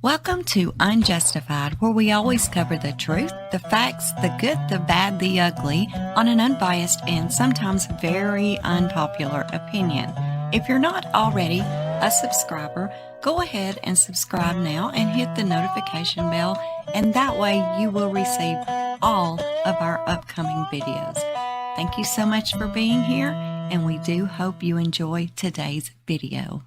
Welcome to Unjustified, where we always cover the truth, the facts, the good, the bad, the ugly, on an unbiased and sometimes very unpopular opinion. If you're not already a subscriber, go ahead and subscribe now and hit the notification bell, and that way you will receive all of our upcoming videos. Thank you so much for being here, and we do hope you enjoy today's video.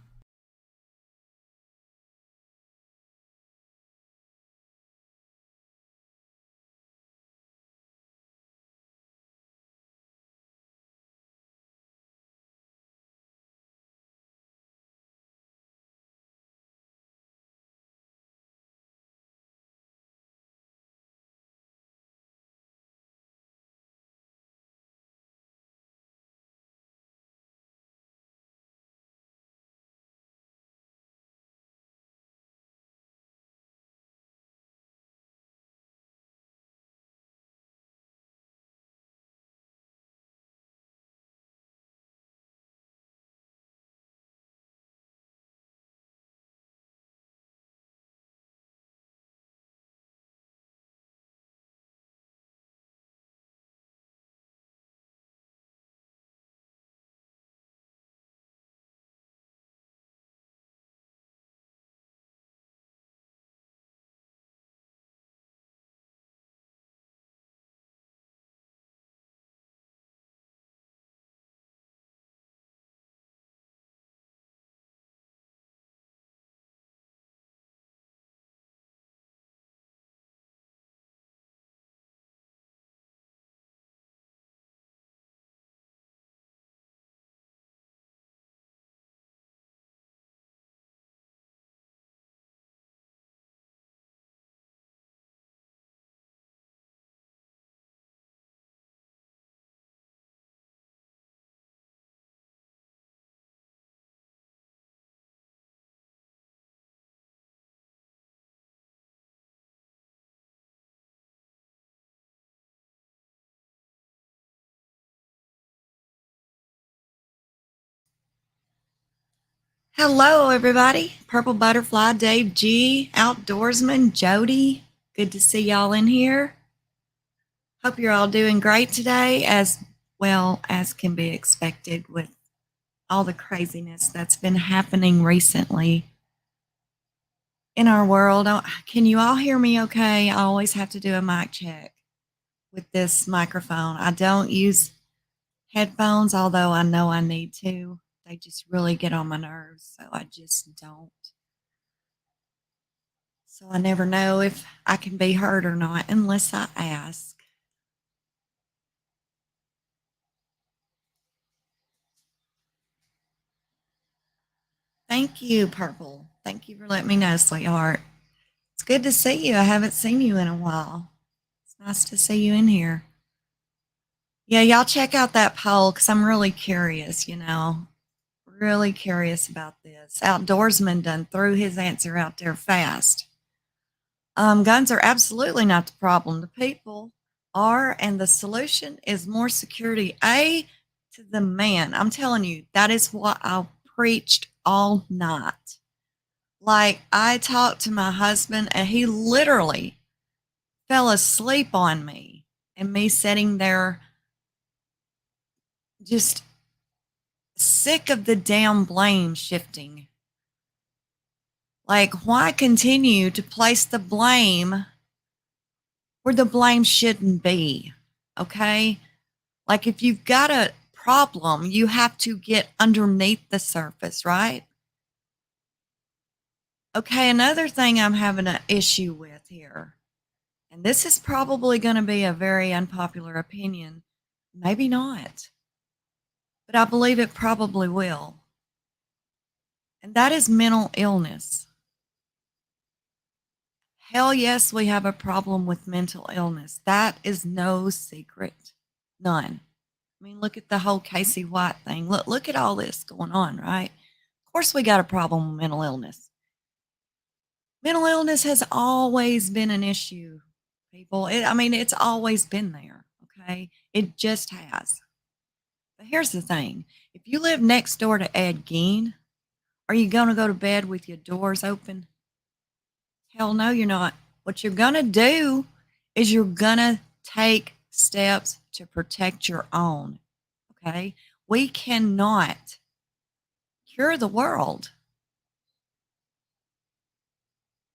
Hello, everybody. Purple Butterfly, Dave G, Outdoorsman, Jody. Good to see y'all in here. Hope you're all doing great today, as well as can be expected with all the craziness that's been happening recently in our world. Can you all hear me okay? I always have to do a mic check with this microphone. I don't use headphones, although I know I need to. They just really get on my nerves, so I just don't. So I never know if I can be heard or not unless I ask. Thank you, Purple. Thank you for letting me know, sweetheart. It's good to see you. I haven't seen you in a while. It's nice to see you in here. Yeah, y'all check out that poll because I'm really curious, really curious about this. Outdoorsman done threw his answer out there fast. Guns are absolutely not the problem. The people are, and the solution is more security. A to the man. I'm telling you, that is what I preached all night. Like, I talked to my husband, and he literally fell asleep on me, and me sitting there just sick of the damn blame shifting. Like, why continue to place the blame where the blame shouldn't be? Okay? Like, if you've got a problem, you have to get underneath the surface, right? Okay, another thing I'm having an issue with here, and this is probably going to be a very unpopular opinion, maybe not, but I believe it probably will. And that is mental illness. Hell yes, we have a problem with mental illness. That is no secret. None. I mean, look at the whole Casey White thing. Look at all this going on, right? Of course we got a problem with mental illness. Mental illness has always been an issue, people. It's always been there, okay? It just has. But here's the thing. If you live next door to Ed Gein, are you going to go to bed with your doors open? Hell no, you're not. What you're going to do is you're going to take steps to protect your own. Okay. We cannot cure the world.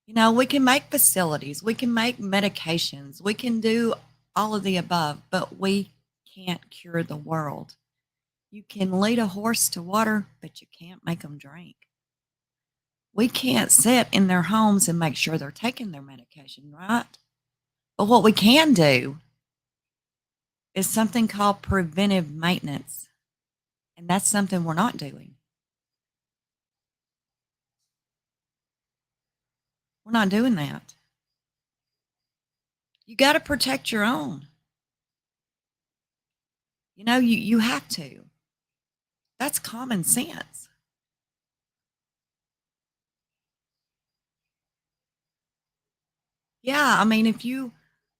You know, we can make facilities, we can make medications, we can do all of the above, but we can't cure the world. You can lead a horse to water, but you can't make them drink. We can't sit in their homes and make sure they're taking their medication, right? But what we can do is something called preventive maintenance. And that's something we're not doing. We're not doing that. You got to protect your own. You know, you have to. That's common sense. Yeah, I mean,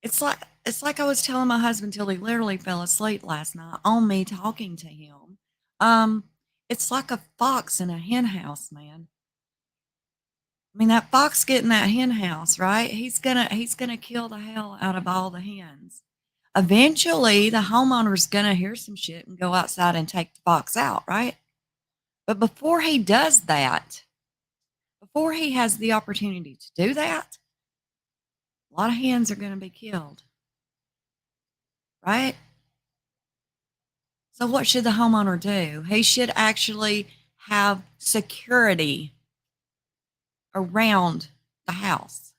it's like I was telling my husband till he literally fell asleep last night on me talking to him. Um, it's like a fox in a hen house, man. I mean, that fox getting that hen house, right? He's gonna kill the hell out of all the hens. Eventually, the homeowner's gonna hear some shit and go outside and take the fox out, right? But before he does that, before he has the opportunity to do that, a lot of hens are gonna be killed, right? So what should the homeowner do? He should actually have security around the house.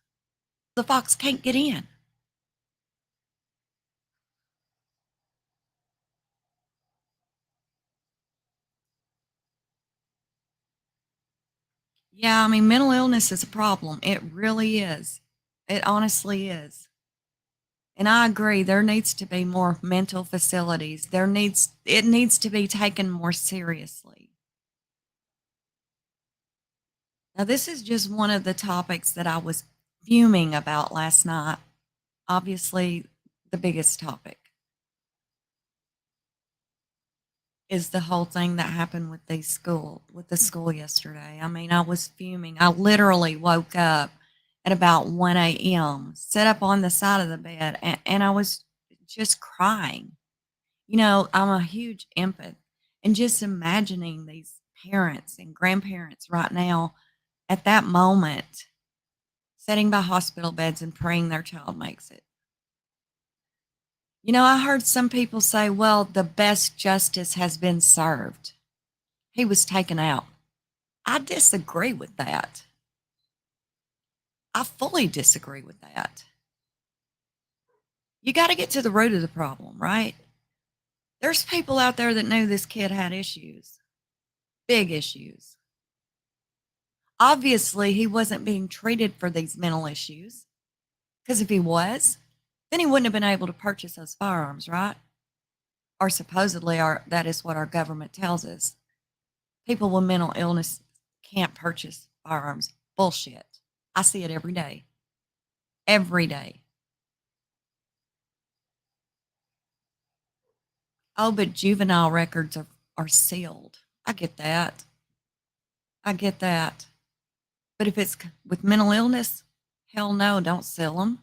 The fox can't get in. Yeah, I mean, mental illness is a problem. It really is. It honestly is. And I agree, there needs to be more mental facilities. It needs to be taken more seriously. Now, this is just one of the topics that I was fuming about last night. Obviously, the biggest topic is the whole thing that happened with the school yesterday. I mean, I was fuming. I literally woke up at about 1 a.m., sat up on the side of the bed, and I was just crying. You know, I'm a huge empath, and just imagining these parents and grandparents right now at that moment sitting by hospital beds and praying their child makes it. You know, I heard some people say, well, the best justice has been served. He was taken out. I disagree with that. I fully disagree with that. You got to get to the root of the problem, right? There's people out there that knew this kid had issues, big issues. Obviously, he wasn't being treated for these mental issues because if he was, then he wouldn't have been able to purchase those firearms, right? Or supposedly, that is what our government tells us. People with mental illness can't purchase firearms. Bullshit. I see it every day. Every day. Oh, but juvenile records are sealed. I get that. I get that. But if it's with mental illness, hell no, don't seal them.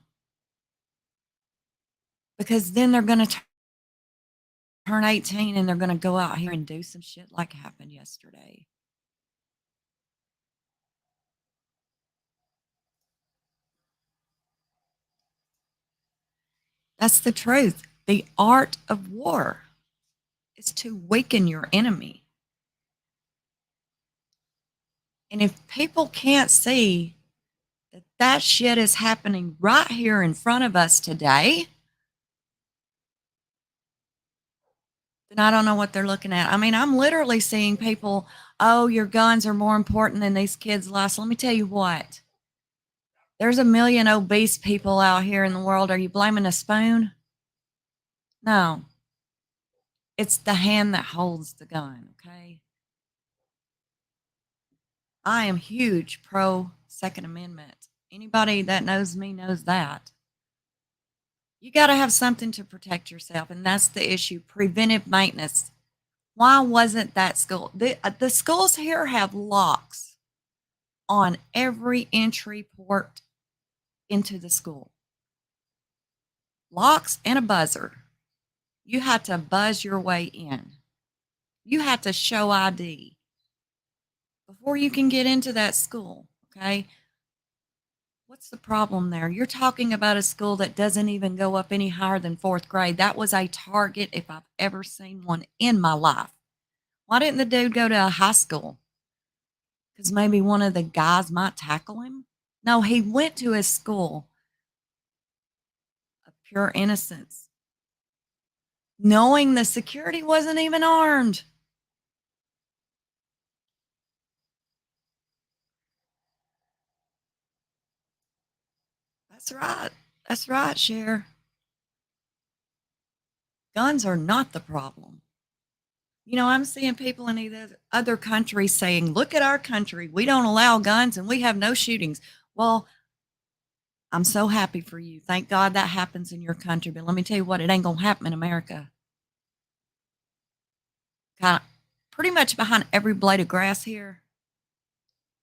Because then they're going to turn 18 and they're going to go out here and do some shit like happened yesterday. That's the truth. The art of war is to weaken your enemy. And if people can't see that shit is happening right here in front of us today, then I don't know what they're looking at. I mean, I'm literally seeing people, oh, your guns are more important than these kids' lives. Let me tell you what. There's a million obese people out here in the world. Are you blaming a spoon? No. It's the hand that holds the gun, okay? I am huge pro Second Amendment. Anybody that knows me knows that. You got to have something to protect yourself, and that's the issue. Preventive maintenance. Why wasn't that school? The schools here have locks on every entry port into the school. Locks and a buzzer. You had to buzz your way in. You had to show ID before you can get into that school. Okay. What's the problem there? You're talking about a school that doesn't even go up any higher than fourth grade. That was a target if I've ever seen one in my life. Why didn't the dude go to a high school? Because maybe one of the guys might tackle him? No, he went to a school of pure innocence, knowing the security wasn't even armed. That's right. That's right, Cher. Guns are not the problem. You know, I'm seeing people in either other countries saying, look at our country. We don't allow guns and we have no shootings. Well, I'm so happy for you. Thank God that happens in your country. But let me tell you what, it ain't going to happen in America. Kind of, pretty much behind every blade of grass here,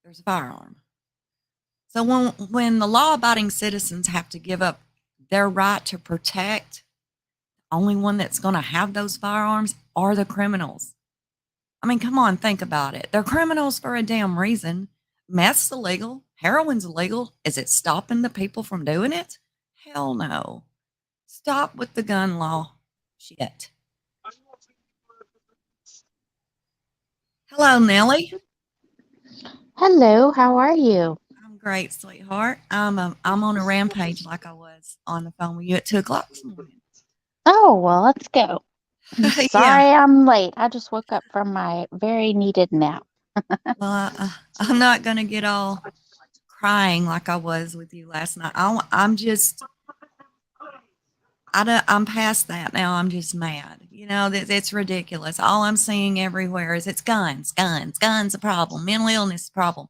there's a firearm. So when the law-abiding citizens have to give up their right to protect, the only one that's going to have those firearms are the criminals. I mean, come on, think about it. They're criminals for a damn reason. Meth's illegal. Heroin's illegal. Is it stopping the people from doing it? Hell no. Stop with the gun law. Shit. Hello, Nellie. Hello, how are you? I'm great, sweetheart. I'm on a rampage like I was on the phone with you at 2 o'clock this morning. Oh, well, let's go. Yeah. Sorry I'm late. I just woke up from my very needed nap. Well, I'm not going to get all crying like I was with you last night. I'm just, I'm past that now. I'm just mad. You know, it's ridiculous. All I'm seeing everywhere is it's guns, guns, guns a problem, mental illness problem.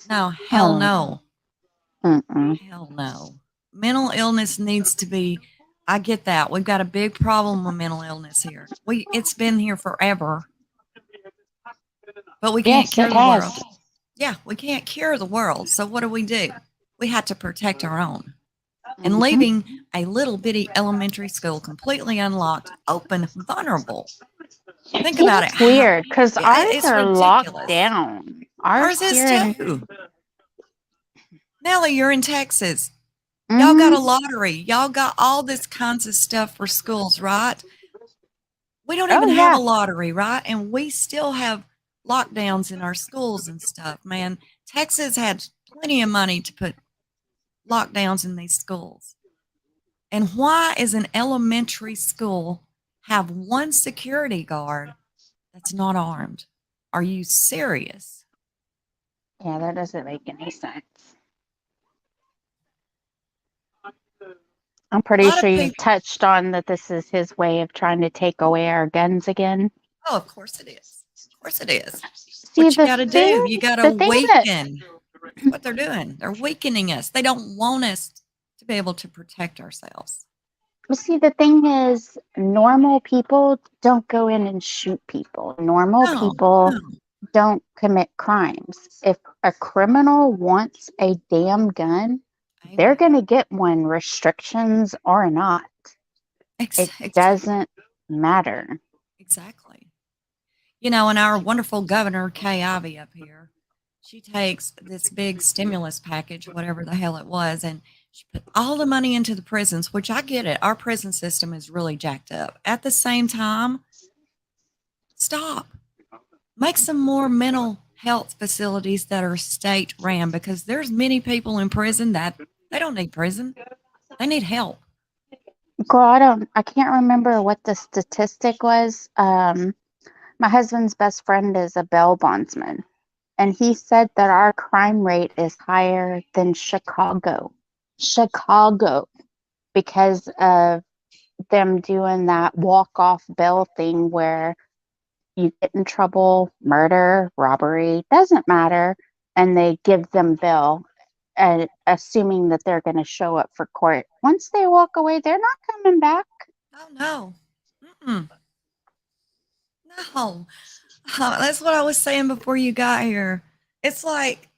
No, hell Oh, no. mm-mm. Hell no. Mental illness needs to be, I get that. We've got a big problem with mental illness here. It's been here forever, but we can't Yes, cure it the world. has. Yeah, we can't cure the world. So what do? We had to protect our own. And Hmm. leaving a little bitty elementary school completely unlocked, open, vulnerable. Think It about it. is weird because Yeah, ours it's are locked ridiculous. down. Ours Ours is here in. too. Nellie, you're in Texas. Y'all got a Hmm. lottery. Y'all got all this kinds of stuff for schools, right? We don't Oh, even have a yeah. lottery, right? And we still have lockdowns in our schools and stuff, man. Texas had plenty of money to put lockdowns in these schools. And why is an elementary school have one security guard that's not armed? Are you serious? Yeah, that doesn't make any sense. I'm A pretty lot sure of you people. touched on that this is his way of trying to take away our guns again. Oh, of course it is. Of course it is. See, What you got to do? You got to the thing that weaken. That's what they're doing. They're weakening us. They don't want us to be able to protect ourselves. Well, see, the thing is, normal people don't go in and shoot people. Normal No, people no. don't commit crimes. If a criminal wants a damn gun, they're Amen. going to get one, restrictions or not. It Exactly. doesn't matter. Exactly. You know, and our wonderful governor, Kay Ivey up here, she takes this big stimulus package, whatever the hell it was, and she put all the money into the prisons, which I get it. Our prison system is really jacked up. At the same time, stop. Make some more mental health facilities that are state ran because there's many people in prison that they don't need prison. They need help. Girl, I can't remember what the statistic was. My husband's best friend is a bail bondsman, and he said that our crime rate is higher than Chicago. Chicago, because of them doing that walk off bail thing where you get in trouble, murder, robbery, doesn't matter, and they give them bail and assuming that they're going to show up for court. Once they walk away, they're not coming back. Oh, no. Mm-mm. No. That's what I was saying before you got here. It's like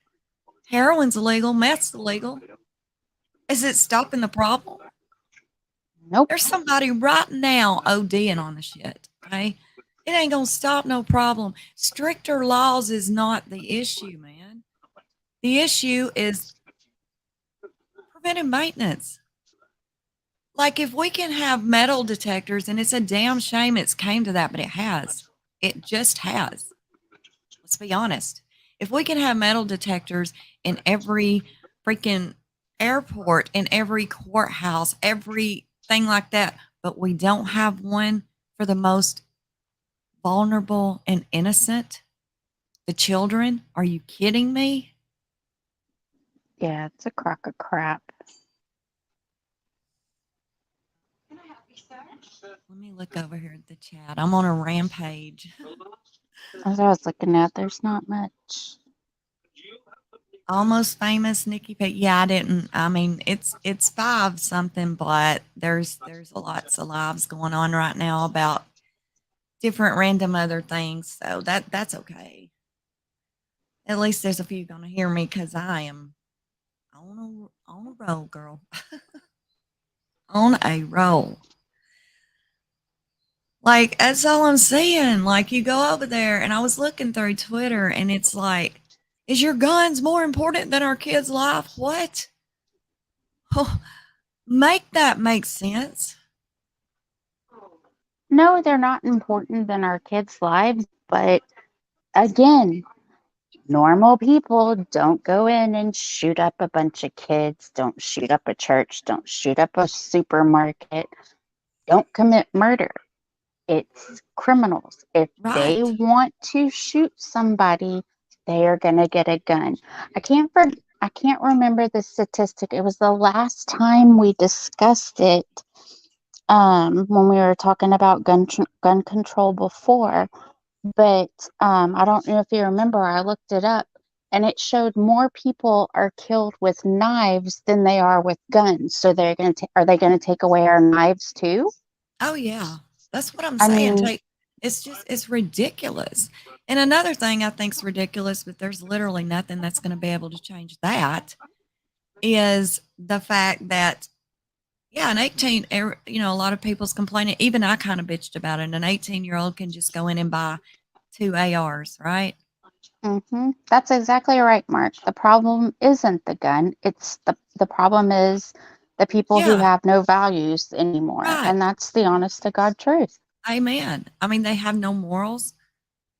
heroin's illegal, meth's illegal. Is it stopping the problem? Nope. There's somebody right now ODing on the shit, okay? It ain't gonna stop no problem. Stricter laws is not the issue, man. The issue is preventive maintenance. Like if we can have metal detectors, and it's a damn shame it's came to that, but it has. It just has. Let's be honest. If we can have metal detectors in every freaking airport, in every courthouse, everything like that, but we don't have one for the most vulnerable and innocent, the children, are you kidding me? Yeah, it's a crock of crap. Let me look over here at the chat. I'm on a rampage. As I was looking at, there's not much. Almost famous Nikki P. Yeah, I didn't. I mean, it's 5 something, but there's lots of lives going on right now about different random other things. So that's okay. At least there's a few gonna hear me because I am on a roll, girl. On a roll. Like that's all I'm saying. Like you go over there, and I was looking through Twitter, and it's like, is your guns more important than our kids' life? What? Oh, make that make sense. No, they're not important than our kids' lives, but again, normal people don't go in and shoot up a bunch of kids, don't shoot up a church, don't shoot up a supermarket, don't commit murder. It's criminals. If they Right. want to shoot somebody, they are going to get a gun. I can't remember the statistic. It was the last time we discussed it, when we were talking about gun control before. But I don't know if you remember. I looked it up, and it showed more people are killed with knives than they are with guns. So are they going to take away our knives too? Oh yeah. That's what I'm I saying. mean, Take it's ridiculous. And another thing I think's ridiculous, but there's literally nothing that's going to be able to change that, is the fact that yeah, an 18, a lot of people's complaining. Even I kind of bitched about it. An 18-year-old can just go in and buy 2 ARs, right? that's exactly right, Mark. The problem isn't the gun. It's the problem is the people who Yeah, have no values anymore, right. and that's the honest to God truth. Amen. I mean, they have no morals,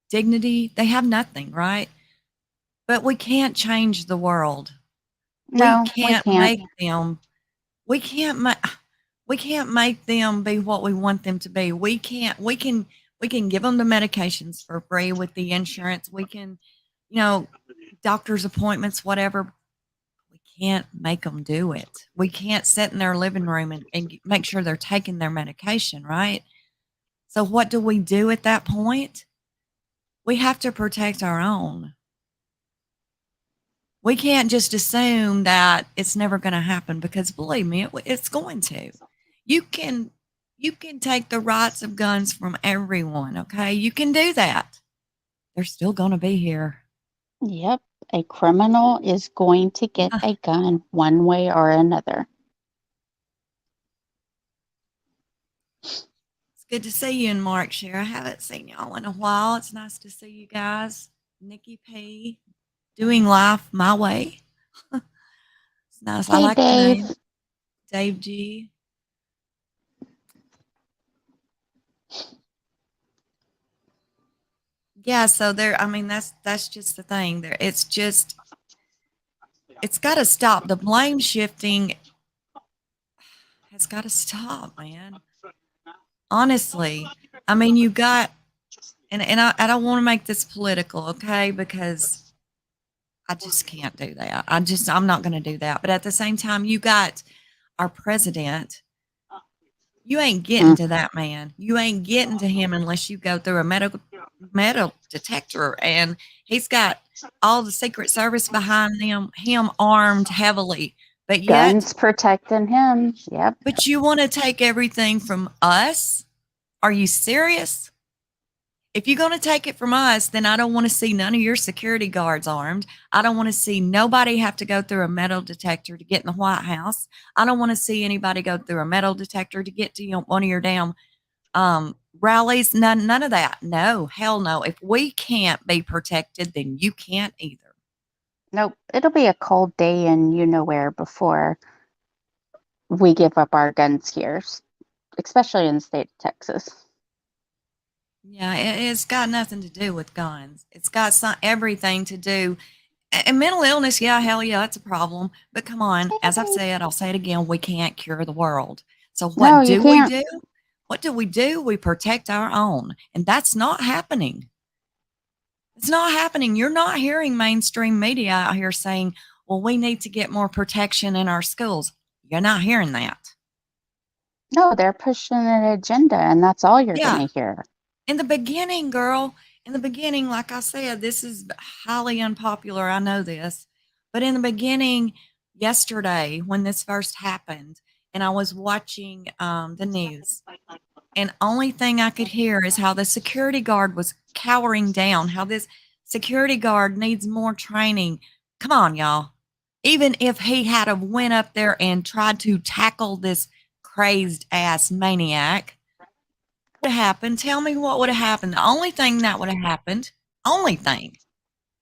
dignity. They have nothing, right? But we can't change the world. We No, we can't can't. make them. We can't make. We can't make them be what we want them to be. We can't. We can give them the medications for free with the insurance. We can, you know, doctor's appointments, whatever. We can't make them do it. We can't sit in their living room and make sure they're taking their medication, right? So what do we do at that point? We have to protect our own. We can't just assume that it's never going to happen, because believe me, it's going to. You can you can take the rights of guns from everyone, okay? You can do that. They're still going to be here. Yep, a criminal is going to get a gun one way or another. It's good to see you and Mark share. I haven't seen y'all in a while. It's nice to see you guys. Nikki P, doing life my way. It's nice. I Hey, like the Dave. name. Dave G. Yeah, so there, I mean, that's just the thing. There, it's got to stop. The blame shifting has got to stop, man. Honestly, I mean, you got, and I don't want to make this political, okay? Because I just can't do that. I'm not going to do that. But at the same time, you got our president. You ain't getting Mm, to that man. You ain't getting to him unless you go through a metal detector, and he's got all the Secret Service behind him armed heavily. But yet, guns protecting him. Yep. but you want to take everything from us? Are you serious? If you're going to take it from us, then I don't want to see none of your security guards armed. I don't want to see nobody have to go through a metal detector to get in the White House. I don't want to see anybody go through a metal detector to get to one of your damn rallies. None of that. No, hell no. If we can't be protected, then you can't either. Nope. It'll be a cold day in you know where before we give up our guns here, especially in the state of Texas. Yeah, it's got nothing to do with guns. It's got everything to do. And mental illness, yeah, hell yeah, that's a problem. But come on, as I've said, I'll say it again, we can't cure the world. So No, what you do we can't. do? What do we do? We protect our own. And that's not happening. It's not happening. You're not hearing mainstream media out here saying, well, we need to get more protection in our schools. You're not hearing that. No, they're pushing an agenda, and that's all you're going Yeah. to hear. In the beginning, girl, in the beginning, like I said, this is highly unpopular. I know this. But in the beginning, yesterday, when this first happened, and I was watching the news, and only thing I could hear is how the security guard was cowering down, how this security guard needs more training. Come on, y'all. Even if he had have went up there and tried to tackle this crazed ass maniac, would have happened? Tell me what would have happened. The only thing that would have happened, only thing,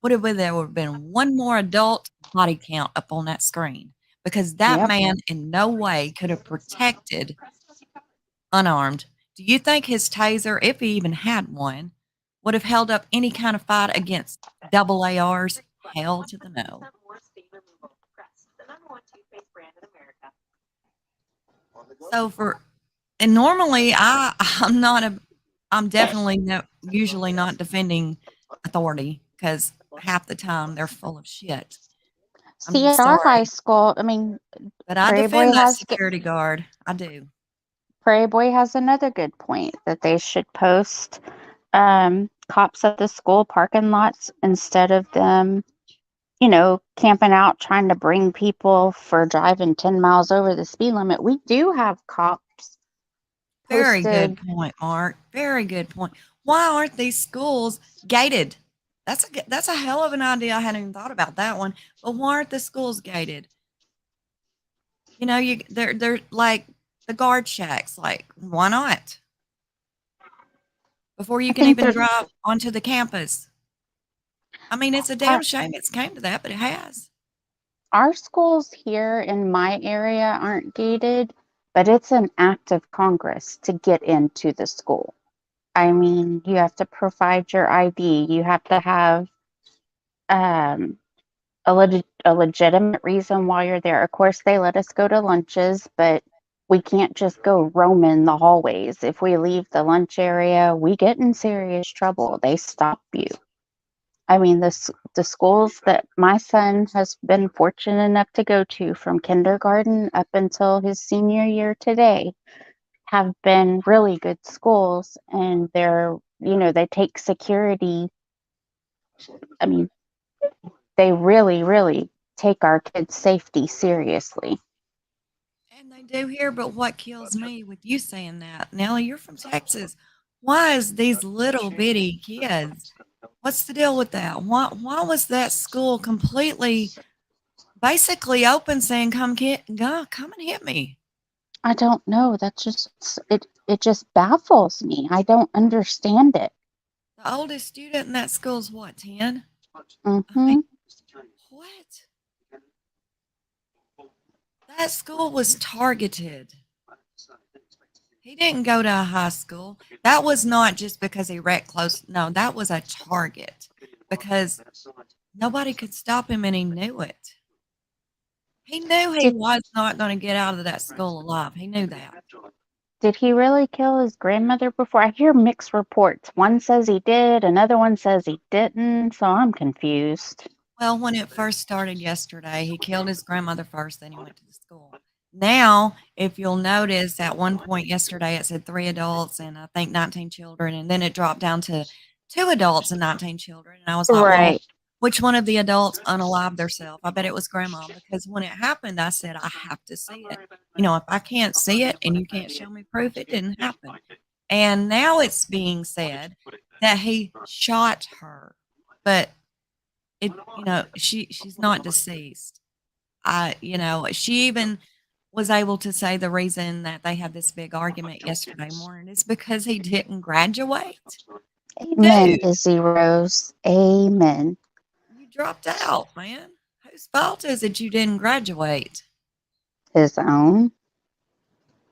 would have been there would have been one more adult body count up on that screen because that Yep. man in no way could have protected unarmed. Do you think his taser, if he even had one, would have held up any kind of fight against double ARs? Hell to the no. So and normally I'm definitely usually not defending authority because half the time they're full of shit. I'm See, just at our high sorry, school, I mean, but I Prairie defend Boy that has security guard. I do. Prairie Boy has another good point that they should post cops at the school parking lots instead of them, camping out trying to bring people for driving 10 miles over the speed limit. We do have cops Very good posted. point, Mark. Very good point. Why aren't these schools gated? That's a hell of an idea. I hadn't even thought about that one. But why aren't the schools gated? They're like the guard shacks. Like, why not? Before you I can think even they're drive onto the campus. I mean, it's a our, damn shame it's came to that, but it has. our schools here in my area aren't gated, but it's an act of Congress to get into the school. I mean, you have to provide your ID. You have to have um, a legitimate reason why you're there. Of course, they let us go to lunches, but we can't just go roaming the hallways. If we leave the lunch area, we get in serious trouble. They stop you. I mean, the schools that my son has been fortunate enough to go to from kindergarten up until his senior year today have been really good schools, and they take security. I mean, they really, really take our kids' safety seriously. And they do here, but what kills me with you saying that, Nellie, you're from Texas. Why is these little bitty kids? What's the deal with that? Why was that school completely basically open saying, come and hit me? I don't know. That's just it just baffles me. I don't understand it. The oldest student in that school is what, 10? I mean, Mhm. what? That school was targeted. He didn't go to a high school. That was not just because he wrecked close. No, that was a target because nobody could stop him and he knew it. He knew he Did was not going to get out of that school alive. He knew that. did he really kill his grandmother before? I hear mixed reports. One says he did, another one says he didn't, so I'm confused. Well, when it first started yesterday, he killed his grandmother first, then he went to the school. Now, if you'll notice, at one point yesterday, it said 3 adults and I think 19 children, and then it dropped down to 2 adults and 19 children. And I was like, well, Right. which one of the adults unalived themselves? I bet it was grandma because when it happened, I said, I have to see it. If I can't see it and you can't show me proof, it didn't happen. And now it's being said that he shot her, but she's not deceased. She even was able to say the reason that they had this big argument yesterday morning is because he didn't graduate. Amen, Dude, Izzy Rose. Amen. you dropped out, man. Whose fault is it you didn't graduate? His own.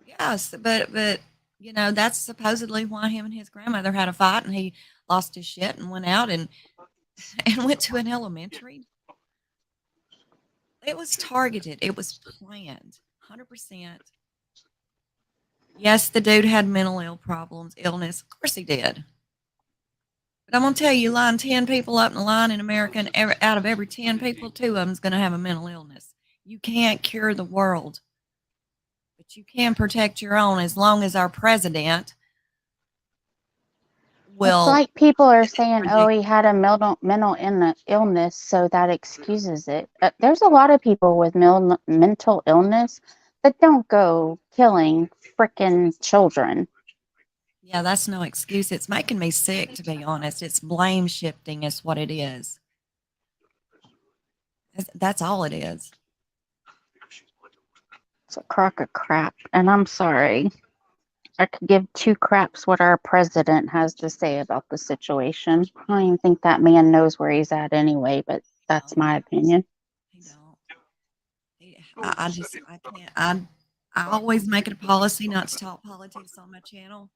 Yes, but that's supposedly why him and his grandmother had a fight, and he lost his shit and went out and went to an elementary. It was targeted. It was planned, 100%. Yes, the dude had mental illness. Of course he did. But I'm gonna tell you, line 10 people up in a line in America, and out of every 10 people, 2 of them's gonna have a mental illness. You can't cure the world, but you can protect your own as long as our president It's will. like people are saying, oh, he had a mental illness, so that excuses it. There's a lot of people with mental illness that don't go killing frickin' children. Yeah, that's no excuse. It's making me sick, to be honest. It's blame shifting, is what it is. That's all it is. It's a crock of crap. And I'm sorry. I could give 2 craps what our president has to say about the situation. I don't even think that man knows where he's at anyway, but that's my opinion. He don't. I can't. I always make it a policy not to talk politics on my channel.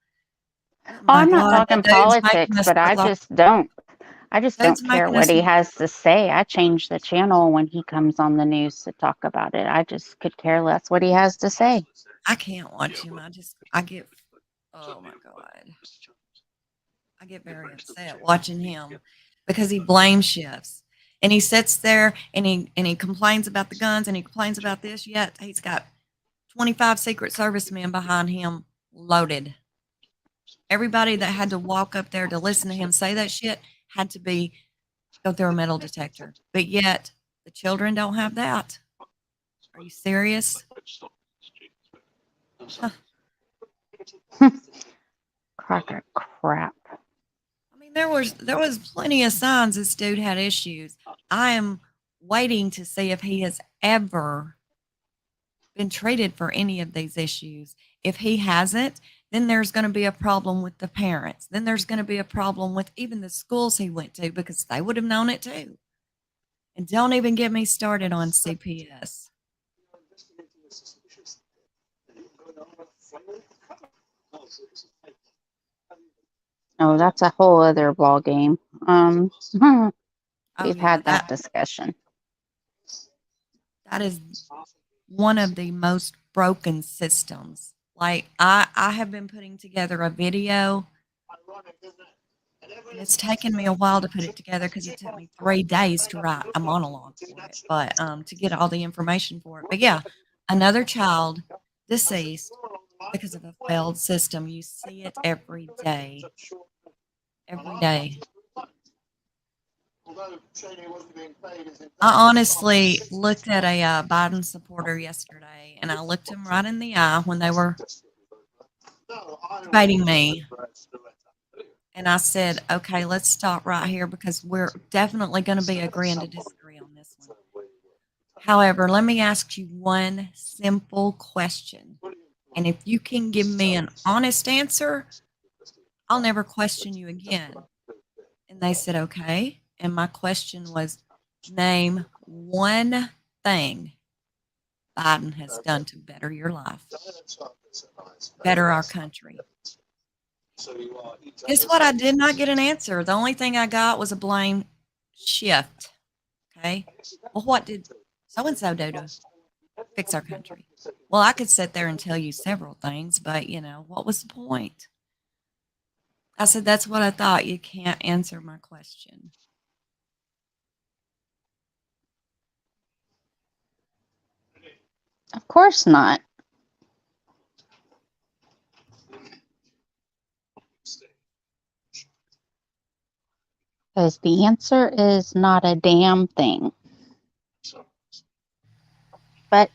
But Oh, my I'm not God, talking that dude's making politics, us but I look like just don't. I just dude's don't care making what us. he has to say. I change the channel when he comes on the news to talk about it. I just could care less what he has to say. I can't watch him. I get. Oh my God. I get very upset watching him because he blame shifts. And he sits there and he complains about the guns and he complains about this, yet he's got 25 Secret Service men behind him loaded. Everybody that had to walk up there to listen to him say that shit had to go through a metal detector. But yet the children don't have that. Are you serious? Huh. Crock of crap. I mean, there was plenty of signs this dude had issues. I am waiting to see if he has ever been treated for any of these issues. If he hasn't, then there's going to be a problem with the parents. Then there's going to be a problem with even the schools he went to because they would have known it too. And don't even get me started on CPS. Oh, that's a whole other ball game. Oh We've yeah, had that discussion. that is one of the most broken systems. Like I have been putting together a video. And it's taken me a while to put it together because it took me 3 days to write a monologue for it, but to get all the information for it. But yeah, another child deceased because of a failed system. You see it every day. Every day. I honestly looked at a Biden supporter yesterday, and I looked him right in the eye when they were debating me. And I said, okay, let's stop right here because we're definitely going to be agreeing to disagree on this one. However, let me ask you one simple question. And if you can give me an honest answer, I'll never question you again. And they said, okay. And my question was, name one thing Biden has done to better your life, better our country. Guess what? I did not get an answer. The only thing I got was a blame shift. Okay. Well, what did so and so do to fix our country? Well, I could sit there and tell you several things, but what was the point? I said, that's what I thought. You can't answer my question. Of course not. Because the answer is not a damn thing. But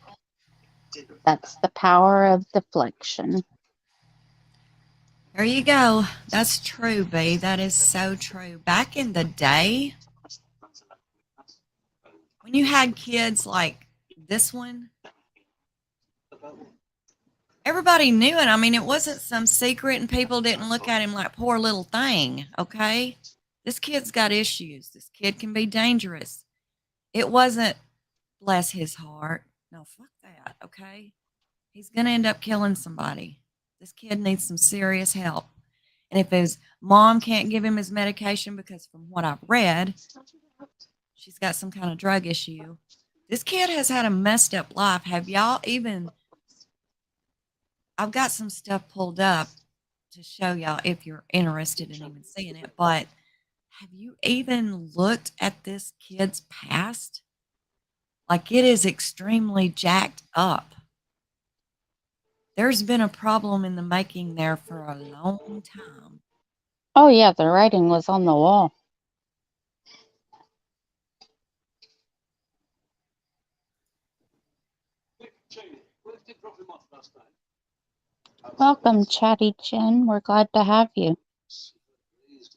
that's the power of deflection. There you go. That's true, B. That is so true. Back in the day, when you had kids like this one, everybody knew it. I mean, it wasn't some secret and people didn't look at him like poor little thing, okay? This kid's got issues. This kid can be dangerous. It wasn't, bless his heart. No, fuck that, okay? He's going to end up killing somebody. This kid needs some serious help. And if his mom can't give him his medication because from what I've read, she's got some kind of drug issue. This kid has had a messed up life. Have y'all even, I've got some stuff pulled up to show y'all if you're interested in even seeing it, but have you even looked at this kid's past? Like, it is extremely jacked up. There's been a problem in the making there for a long time. Oh, yeah, the writing was on the wall. Welcome, Chatty Jen. We're glad to have you.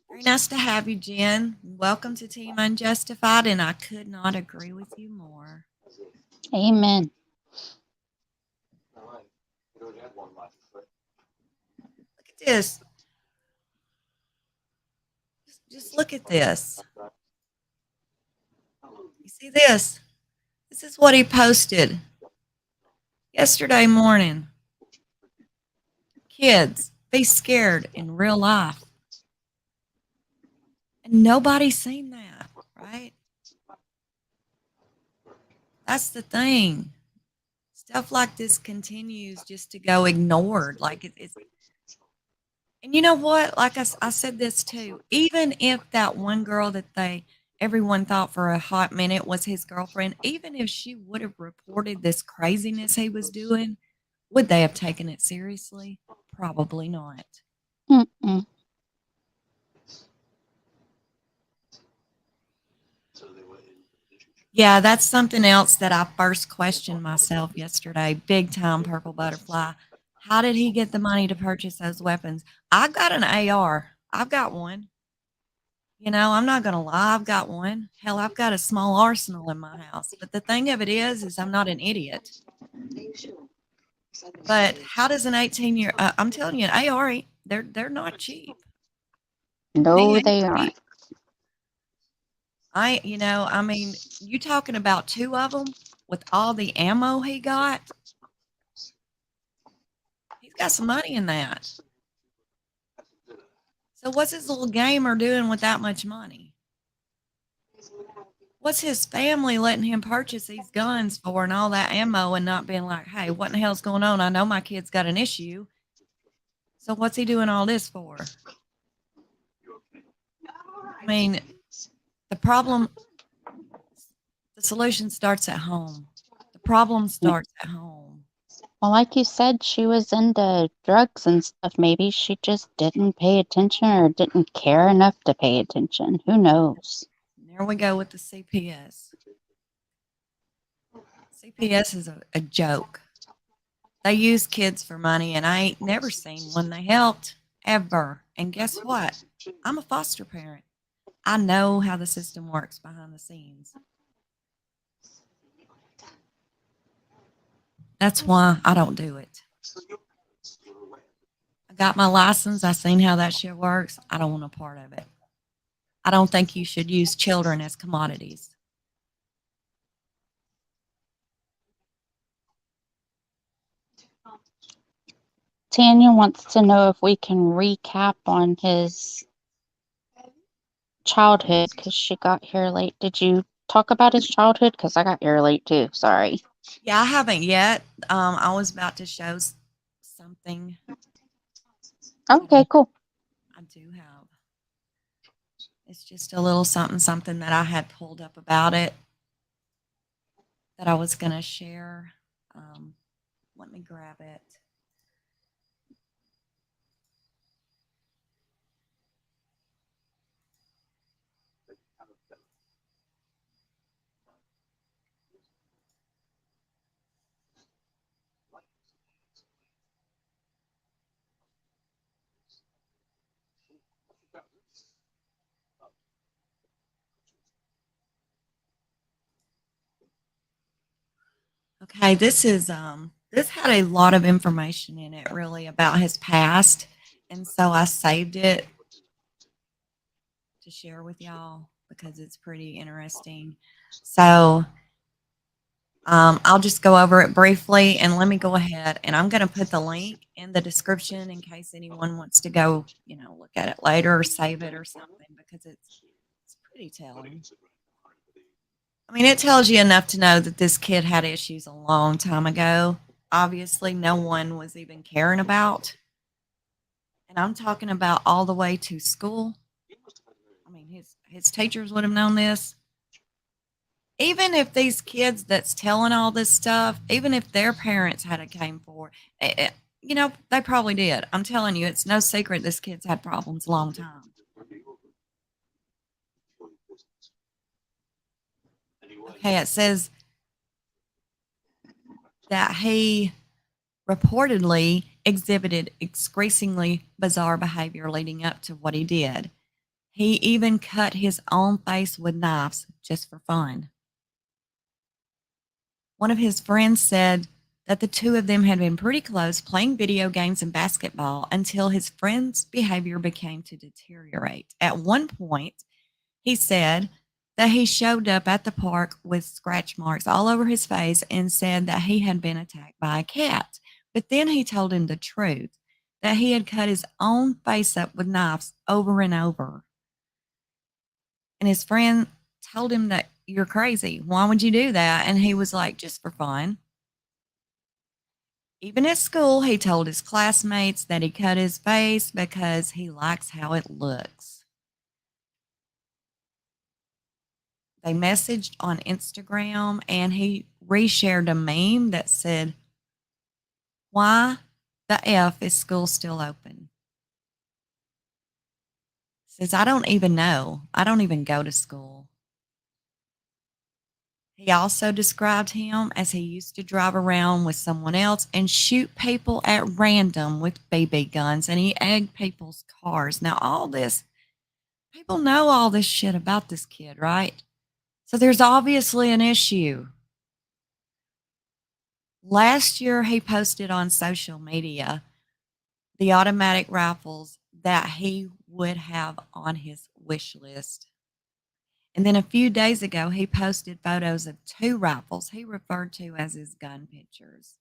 Very nice to have you, Jen. Welcome to Team Unjustified, and I could not agree with you more. Amen. Look at this. Just look at this. You see this? This is what he posted yesterday morning. Kids, be scared in real life. And nobody's seen that, right? That's the thing. Stuff like this continues just to go ignored. Like it's, and you know what? Like I said this too. Even if that one girl that everyone thought for a hot minute was his girlfriend, even if she would have reported this craziness he was doing, would they have taken it seriously? Probably not. Mm-mm. Yeah, that's something else that I first questioned myself yesterday. Big time purple butterfly. How did he get the money to purchase those weapons? I got an AR. I've got one. You know, I'm not going to lie. I've got one. Hell, I've got a small arsenal in my house. But the thing of it is I'm not an idiot. But how does an 18-year, I'm telling you, an AR, they're not cheap. He No, ain't they aren't. cheap. I mean, you talking about two of them with all the ammo he got? He's got some money in that. So what's his little gamer doing with that much money? What's his family letting him purchase these guns for and all that ammo and not being like, hey, what in the hell's going on? I know my kid's got an issue. So what's he doing all this for? I mean, the solution starts at home. The problem starts at home. Well, like you said, she was into drugs and stuff. Maybe she just didn't pay attention or didn't care enough to pay attention. Who knows? And there we go with the CPS. CPS is a joke. They use kids for money, and I ain't never seen one they helped ever. And guess what? I'm a foster parent. I know how the system works behind the scenes. That's why I don't do it. I got my license. I seen how that shit works. I don't want a part of it. I don't think you should use children as commodities. Tanya wants to know if we can recap on his childhood because she got here late. Did you talk about his childhood? Because I got here late too. Sorry. Yeah, I haven't yet. I was about to show something. Okay, cool. I do have. It's just a little something that I had pulled up about it that I was going to share. Let me grab it. Okay, this had a lot of information in it really about his past, and so I saved it to share with y'all because it's pretty interesting. So I'll just go over it briefly, and let me go ahead and I'm going to put the link in the description in case anyone wants to go, look at it later or save it or something because it's pretty telling. I mean, it tells you enough to know that this kid had issues a long time ago. Obviously, no one was even caring about. And I'm talking about all the way to school. I mean, his teachers would have known this. Even if these kids that's telling all this stuff, even if their parents had a came forward, they probably did. I'm telling you, it's no secret this kid's had problems a long time. Okay, it says that he reportedly exhibited increasingly bizarre behavior leading up to what he did. He even cut his own face with knives just for fun. One of his friends said that the two of them had been pretty close playing video games and basketball until his friend's behavior began to deteriorate. At one point, he said that he showed up at the park with scratch marks all over his face and said that he had been attacked by a cat. But then he told him the truth that he had cut his own face up with knives over and over. And his friend told him that you're crazy. Why would you do that? And he was like, just for fun. Even at school, he told his classmates that he cut his face because he likes how it looks. They messaged on Instagram and he reshared a meme that said, "Why the F is school still open?" Says, "I don't even know. I don't even go to school." He also described him as he used to drive around with someone else and shoot people at random with BB guns, and he egged people's cars. Now, all this, people know all this shit about this kid, right? So there's obviously an issue. Last year, he posted on social media the automatic rifles that he would have on his wish list. And then a few days ago, he posted photos of two rifles he referred to as his gun pictures.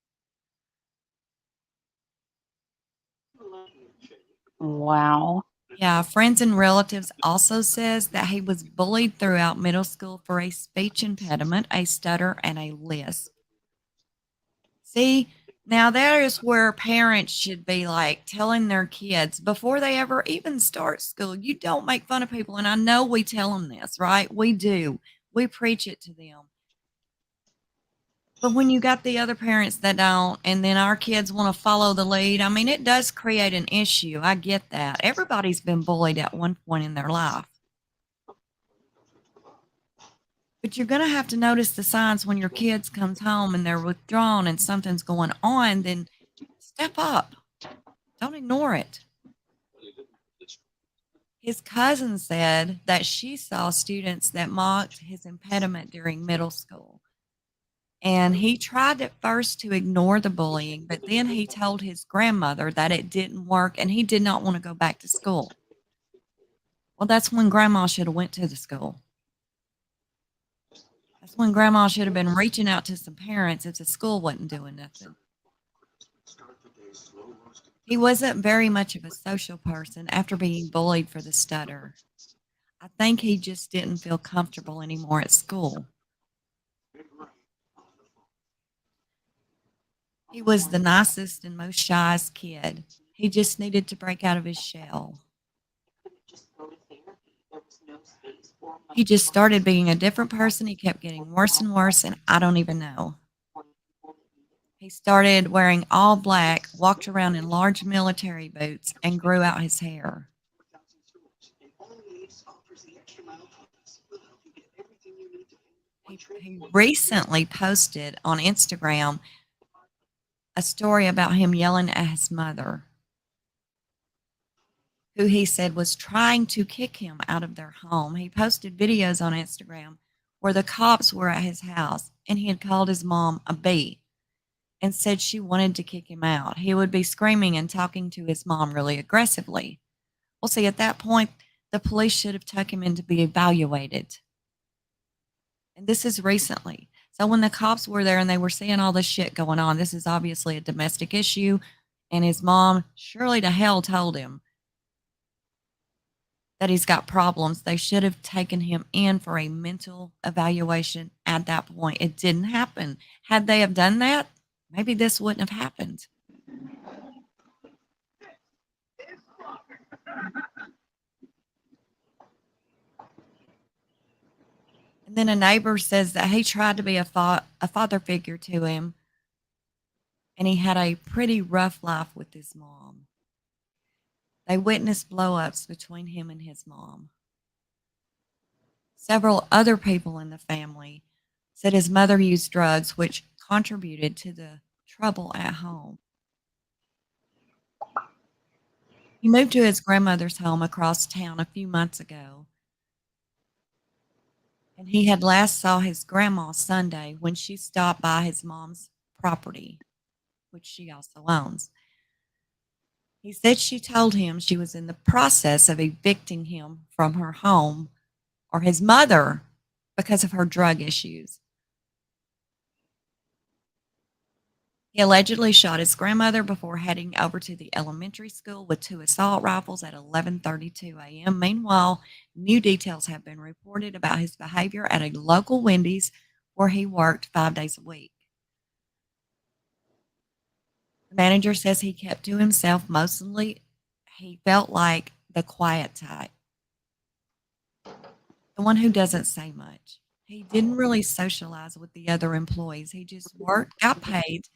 Wow. Yeah, friends and relatives also says that he was bullied throughout middle school for a speech impediment, a stutter, and a lisp. See, now that is where parents should be like telling their kids before they ever even start school, you don't make fun of people. And I know we tell them this, right? We do. We preach it to them. But when you got the other parents that don't, and then our kids want to follow the lead, I mean, it does create an issue. I get that. Everybody's been bullied at one point in their life. But you're going to have to notice the signs when your kids comes home and they're withdrawn and something's going on, then step up. Don't ignore it. His cousin said that she saw students that mocked his impediment during middle school. And he tried at first to ignore the bullying, but then he told his grandmother that it didn't work and he did not want to go back to school. Well, that's when grandma should have went to the school. That's when grandma should have been reaching out to some parents if the school wasn't doing nothing. He wasn't very much of a social person after being bullied for the stutter. I think he just didn't feel comfortable anymore at school. He was the nicest and most shyest kid. He just needed to break out of his shell. He just started being a different person. He kept getting worse and worse, and I don't even know. He started wearing all black, walked around in large military boots, and grew out his hair. He recently posted on Instagram a story about him yelling at his mother, who he said was trying to kick him out of their home. He posted videos on Instagram where the cops were at his house and he had called his mom a B and said she wanted to kick him out. He would be screaming and talking to his mom really aggressively. Well, see, at that point, the police should have taken him in to be evaluated. And this is recently. So when the cops were there and they were seeing all this shit going on, this is obviously a domestic issue. And his mom surely to hell told him that he's got problems. They should have taken him in for a mental evaluation at that point. It didn't happen. Had they have done that, maybe this wouldn't have happened. And then a neighbor says that he tried to be a father figure to him, and he had a pretty rough life with his mom. They witnessed blow-ups between him and his mom. Several other people in the family said his mother used drugs, which contributed to the trouble at home. He moved to his grandmother's home across town a few months ago, and he had last saw his grandma Sunday when she stopped by his mom's property, which she also owns. He said she told him she was in the process of evicting him from her home or his mother because of her drug issues. He allegedly shot his grandmother before heading over to the elementary school with 2 assault rifles at 11:32 a.m. Meanwhile, new details have been reported about his behavior at a local Wendy's where he worked 5 days a week. The manager says he kept to himself mostly. He felt like the quiet type, the one who doesn't say much. He didn't really socialize with the other employees. He just worked, got paid,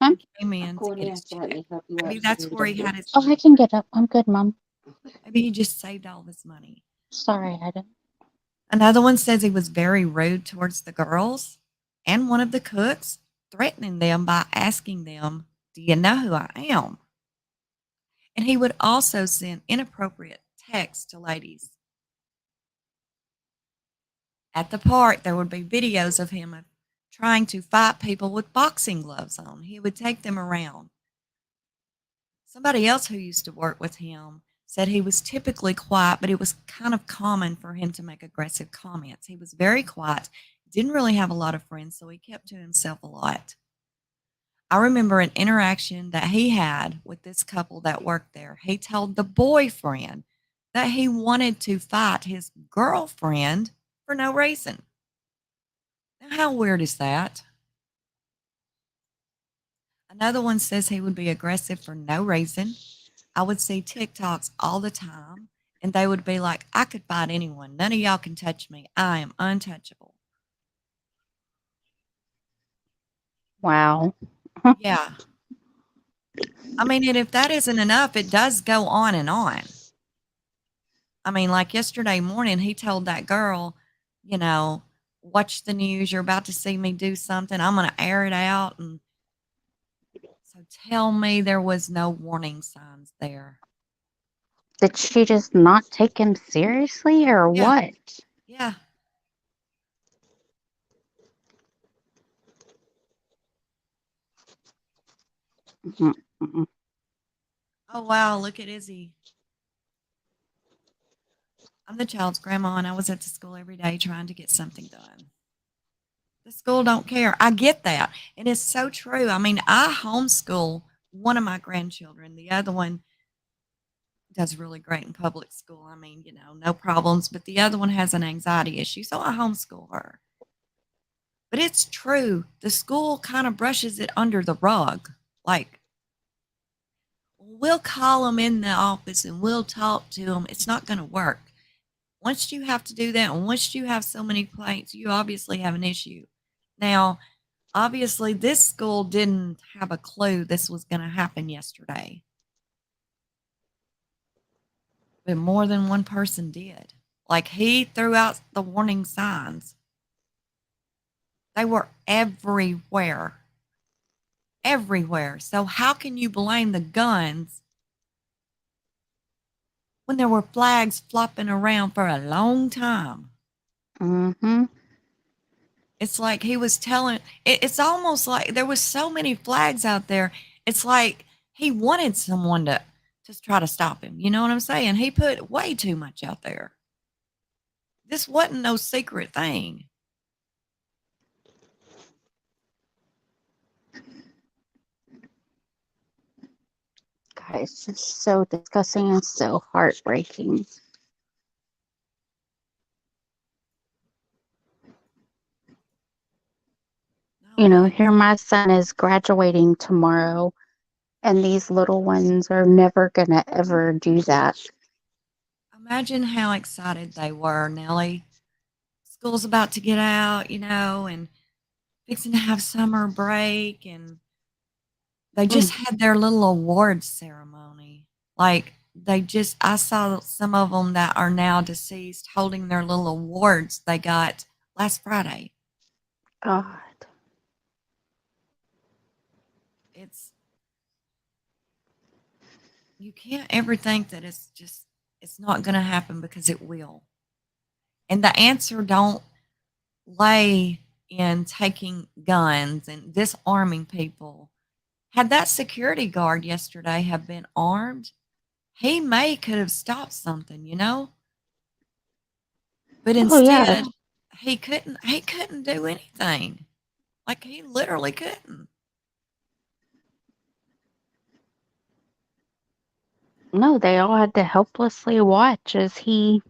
Huh? and came in to get his check. Maybe that's where he had his Oh, I can get up. I'm good, Mom. Maybe he just saved all this money. Sorry, I didn't. Another one says he was very rude towards the girls and one of the cooks, threatening them by asking them, "Do you know who I am?" And he would also send inappropriate texts to ladies. At the park, there would be videos of him trying to fight people with boxing gloves on. He would take them around. Somebody else who used to work with him said he was typically quiet, but it was kind of common for him to make aggressive comments. He was very quiet, didn't really have a lot of friends, so he kept to himself a lot. I remember an interaction that he had with this couple that worked there. He told the boyfriend that he wanted to fight his girlfriend for no reason. Now, how weird is that? Another one says he would be aggressive for no reason. I would see TikToks all the time, and they would be like, "I could fight anyone. None of y'all can touch me. I am untouchable." Wow. Yeah. I mean, and if that isn't enough, it does go on and on. I mean, like yesterday morning, he told that girl, you know, "Watch the news. You're about to see me do something. I'm going to air it out." And so tell me there was no warning signs there. Did she just not take him seriously or Yeah. what? Yeah. Mm-mm. Oh, wow. Look at Izzy. I'm the child's grandma, and I was at the school every day trying to get something done. The school don't care. I get that. And it's so true. I mean, I homeschool one of my grandchildren. The other one does really great in public school. I mean, no problems. But the other one has an anxiety issue. So I homeschool her. But it's true. The school kind of brushes it under the rug. Like, we'll call them in the office and we'll talk to them. It's not going to work. Once you have to do that, and once you have so many complaints, you obviously have an issue. Now, obviously, this school didn't have a clue this was going to happen yesterday. But more than one person did. Like, he threw out the warning signs. They were everywhere. Everywhere. So how can you blame the guns when there were flags flopping around for a long time? Mm-hmm. It's like he was telling it's almost like there was so many flags out there. It's like he wanted someone to just try to stop him. You know what I'm saying? He put way too much out there. This wasn't no secret thing. God, it's just so disgusting and so heartbreaking. No, Here my son is graduating tomorrow, and these little ones are never gonna ever do that. imagine how excited they were, Nellie. School's about to get out, and fixing to have summer break, and they just had their little awards ceremony. Like I saw some of them that are now deceased holding their little awards they got last Friday. God. You can't ever think that it's not going to happen, because it will. And the answer don't lay in taking guns and disarming people. Had that security guard yesterday have been armed, he could have stopped something. But Oh yeah. instead, he couldn't do anything. Like, he literally couldn't. No, they all had to helplessly watch as he.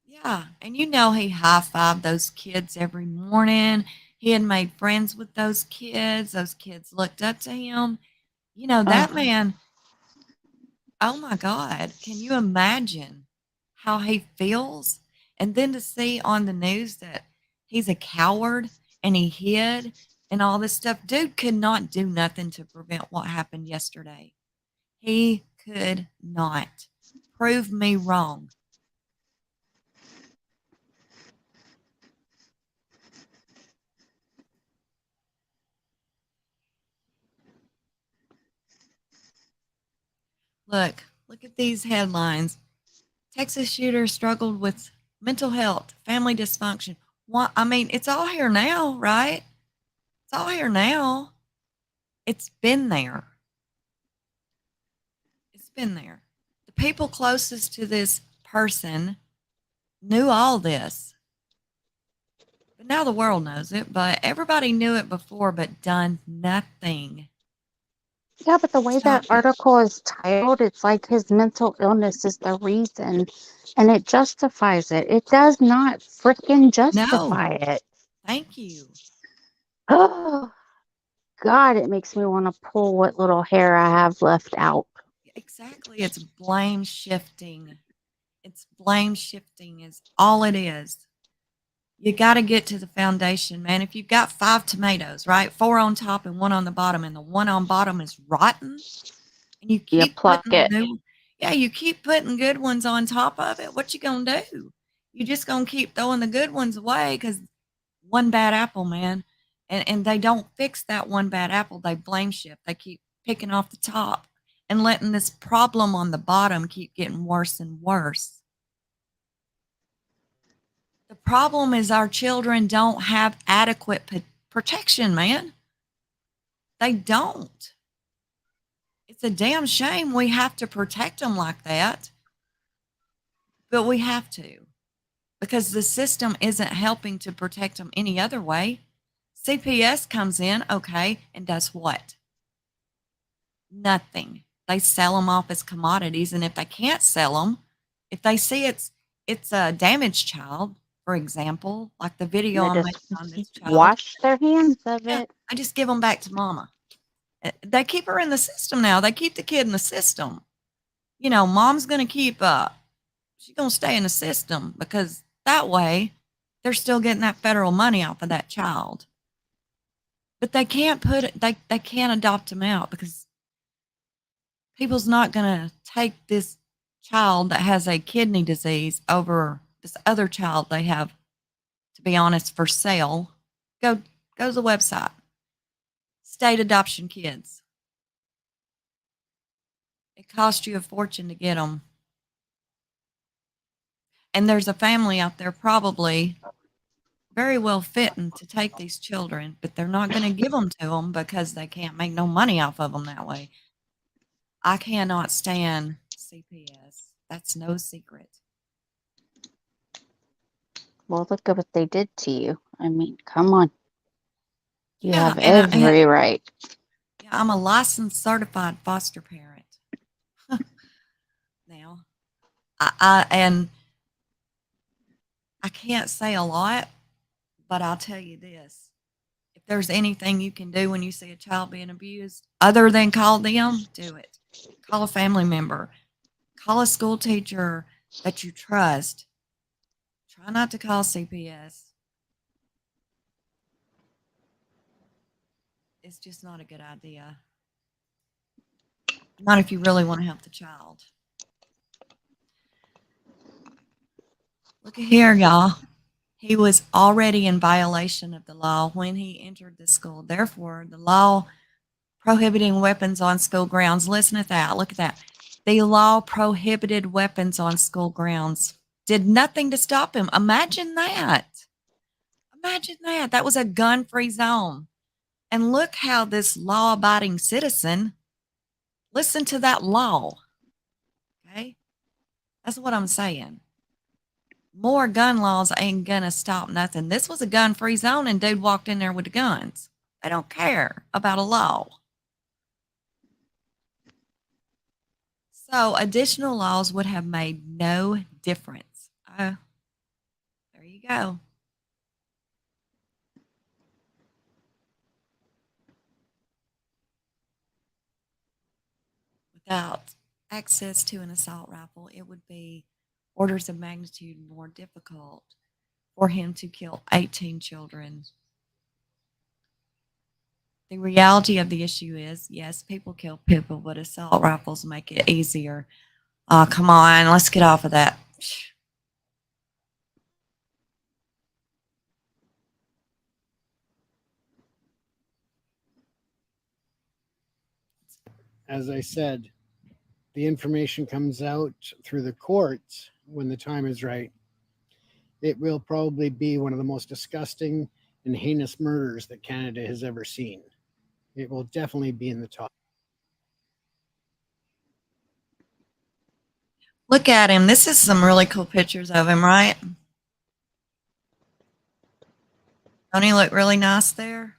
Yeah, and he high-fived those kids every morning. He had made friends with those kids. Those kids looked up to him. That man, oh my God, can you imagine how he feels? And then to see on the news that he's a coward and he hid and all this stuff. Dude could not do nothing to prevent what happened yesterday. He could not. Prove me wrong. Look at these headlines. Texas shooter struggled with mental health, family dysfunction. What? I mean, it's all here now, right? It's all here now. It's been there. It's been there. The people closest to this person knew all this. But now the world knows it, but everybody knew it before, but done nothing. Yeah, but the way Stop that it. article is titled, it's like his mental illness is the reason, and it justifies it. It does not freaking No, justify it. thank you. Oh, God, it makes me want to pull what little hair I have left out. Exactly. It's blame shifting. It's blame shifting is all it is. You got to get to the foundation, man. If you've got 5 tomatoes, right? 4 on top and 1 on the bottom, and the one on bottom is rotten, and you You keep pluck putting it. new, yeah, you keep putting good ones on top of it. What you gonna do? You just gonna keep throwing the good ones away because one bad apple, man. And they don't fix that one bad apple. They blame shift. They keep picking off the top and letting this problem on the bottom keep getting worse and worse. The problem is our children don't have adequate protection, man. They don't. It's a damn shame we have to protect them like that, but we have to, because the system isn't helping to protect them any other way. CPS comes in, okay, and does what? Nothing. They sell them off as commodities, and if they can't sell them, if they see it's a damaged child, for example, like the video They I made just on this child, wash their hands of yeah, it. I just give them back to mama. They keep her in the system now. They keep the kid in the system. Mom's going to she's going to stay in the system, because that way they're still getting that federal money off of that child. But they can't they can't adopt them out, because people's not going to take this child that has a kidney disease over this other child they have, to be honest, for sale. Go to the website. State adoption kids. It costs you a fortune to get them. And there's a family out there probably very well fitting to take these children, but they're not going to give them to them because they can't make no money off of them that way. I cannot stand CPS. That's no secret. Well, look at what they did to you. I mean, come on. You Yeah, have and every right. yeah, I'm a licensed certified foster parent. Now, and I can't say a lot, but I'll tell you this. If there's anything you can do when you see a child being abused, other than call them, do it. Call a family member. Call a school teacher that you trust. Try not to call CPS. It's just not a good idea. Not if you really want to help the child. Look at here, y'all. He was already in violation of the law when he entered the school. Therefore, the law prohibiting weapons on school grounds. Listen to that. Look at that. The law prohibited weapons on school grounds. Did nothing to stop him. Imagine that. Imagine that. That was a gun-free zone. And look how this law-abiding citizen listened to that law. Okay? That's what I'm saying. More gun laws ain't gonna stop nothing. This was a gun-free zone and dude walked in there with the guns. They don't care about a law. So additional laws would have made no difference. There you go. Without access to an assault rifle, it would be orders of magnitude more difficult for him to kill 18 children. The reality of the issue is, yes, people kill people, but assault rifles make it easier. Come on, let's get off of that. As I said, the information comes out through the courts when the time is right. It will probably be one of the most disgusting and heinous murders that Canada has ever seen. It will definitely be in the top. Look at him. This is some really cool pictures of him, right? Don't he look really nice there?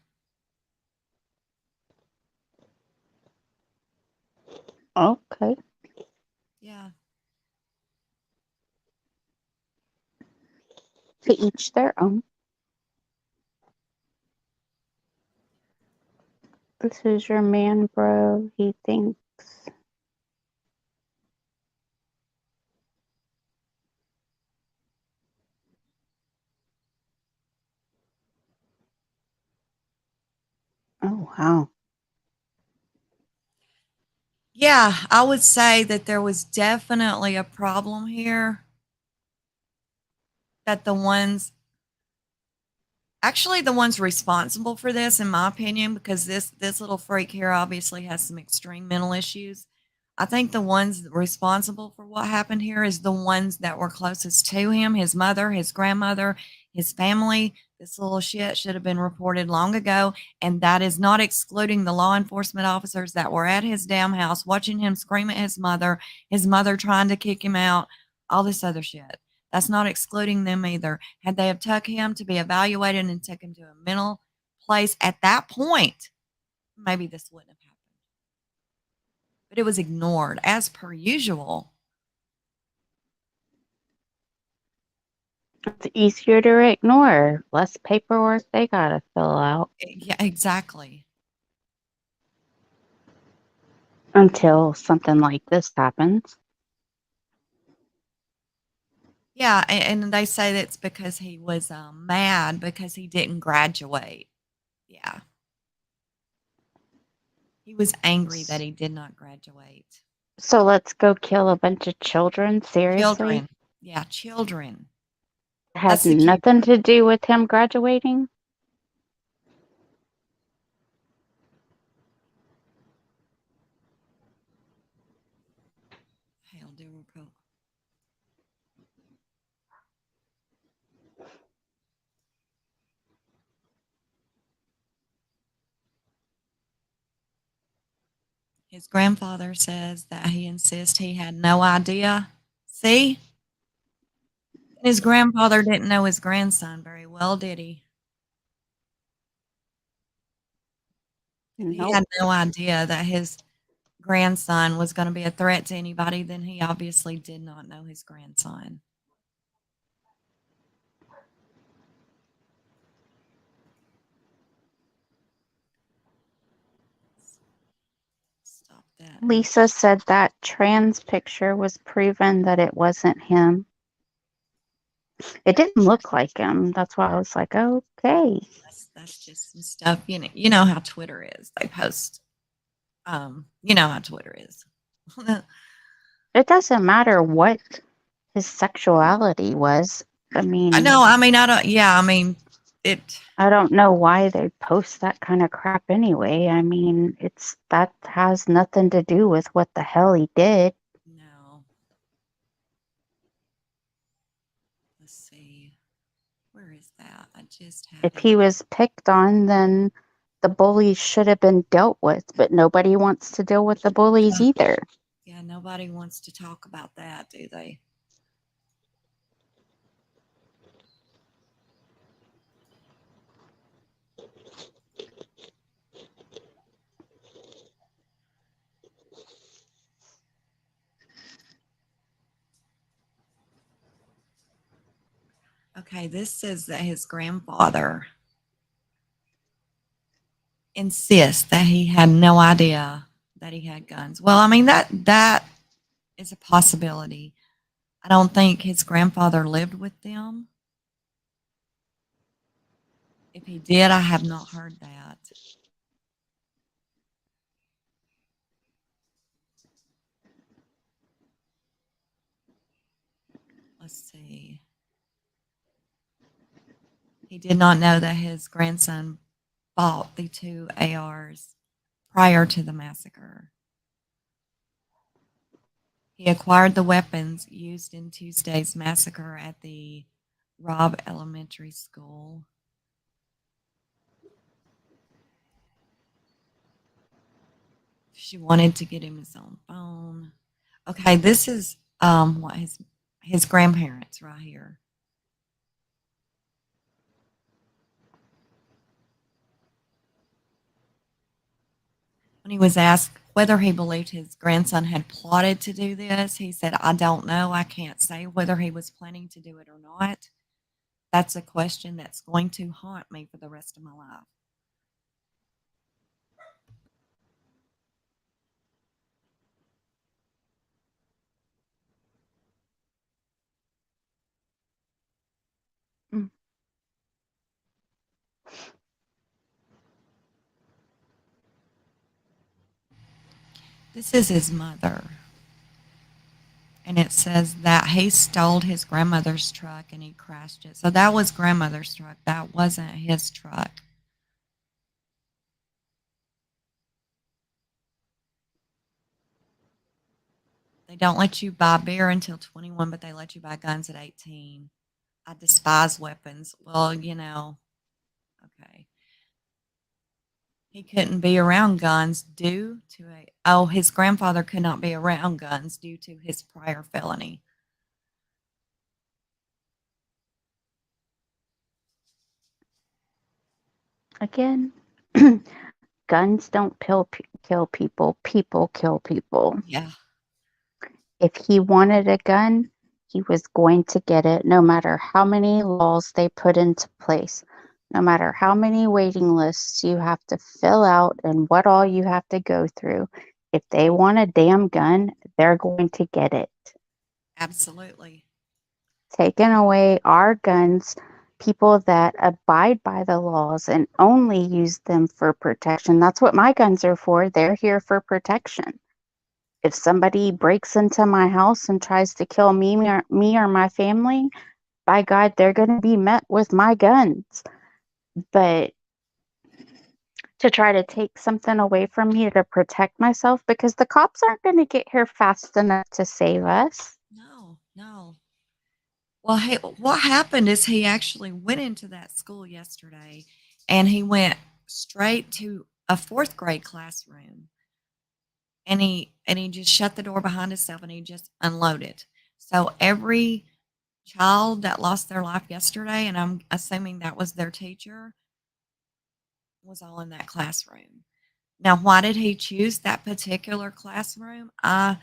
Okay. Yeah. To each their own. This is your man, bro. He thinks. Oh, wow. Yeah, I would say that there was definitely a problem here. That the ones responsible for this, in my opinion, because this little freak here obviously has some extreme mental issues. I think the ones responsible for what happened here is the ones that were closest to him, his mother, his grandmother, his family. This little shit should have been reported long ago, and that is not excluding the law enforcement officers that were at his damn house watching him scream at his mother trying to kick him out, all this other shit. That's not excluding them either. Had they have took him to be evaluated and taken to a mental place at that point, maybe this wouldn't have happened. But it was ignored as per usual. It's easier to ignore. Less paperwork they gotta fill out. Yeah, exactly. Until something like this happens. Yeah, and they say that's because he was mad because he didn't graduate. Yeah. He was angry that he did not graduate. So let's go kill a bunch of children? Seriously? Children. Yeah, children. It has That's the key. nothing to do with him graduating? Hell, do report. His grandfather says that he insists he had no idea. See? His grandfather didn't know his grandson very well, did he? If he Nope. had no idea that his grandson was going to be a threat to anybody, then he obviously did not know his grandson. Stop that. Lisa said that trans picture was proven that it wasn't him. It didn't look like him. That's why I was like, okay. That's just some stuff. You know how Twitter is. They post. You know how Twitter is. It doesn't matter what his sexuality was. I mean, I know. I mean, I don't. Yeah. I mean, it. I don't know why they post that kind of crap anyway. I mean, that has nothing to do with what the hell he did. No. Let's see. Where is that? I just had If it. he was picked on, then the bullies should have been dealt with, but nobody wants to deal with the bullies either. Yeah, nobody wants to talk about that, do they? Okay, this says that his grandfather insists that he had no idea that he had guns. Well, I mean that is a possibility. I don't think his grandfather lived with them. If he did, I have not heard that. Let's see. He did not know that his grandson bought the two ARs prior to the massacre. He acquired the weapons used in Tuesday's massacre at the Robb Elementary School. She wanted to get him his own phone. Okay, this is what his grandparents right here. When he was asked whether he believed his grandson had plotted to do this, he said, "I don't know. I can't say whether he was planning to do it or not. That's a question that's going to haunt me for the rest of my life." Mm. This is his mother. And it says that he stole his grandmother's truck and he crashed it. So that was grandmother's truck. That wasn't his truck. They don't let you buy beer until 21, but they let you buy guns at 18. I despise weapons. Well, okay. He couldn't be around guns due to his grandfather could not be around guns due to his prior felony. Again, guns don't kill people. People kill people. Yeah. If he wanted a gun, he was going to get it no matter how many laws they put into place, no matter how many waiting lists you have to fill out and what all you have to go through. If they want a damn gun, they're going to get it. Absolutely. Taking away our guns, people that abide by the laws and only use them for protection. That's what my guns are for. They're here for protection. If somebody breaks into my house and tries to kill me or my family, by God, they're going to be met with my guns. But to try to take something away from me to protect myself, because the cops aren't going to get here fast enough to save us. No. Well, hey, what happened is he actually went into that school yesterday and he went straight to a fourth grade classroom. and he just shut the door behind himself and he just unloaded. So every child that lost their life yesterday, and I'm assuming that was their teacher, was all in that classroom. Now, why did he choose that particular classroom? I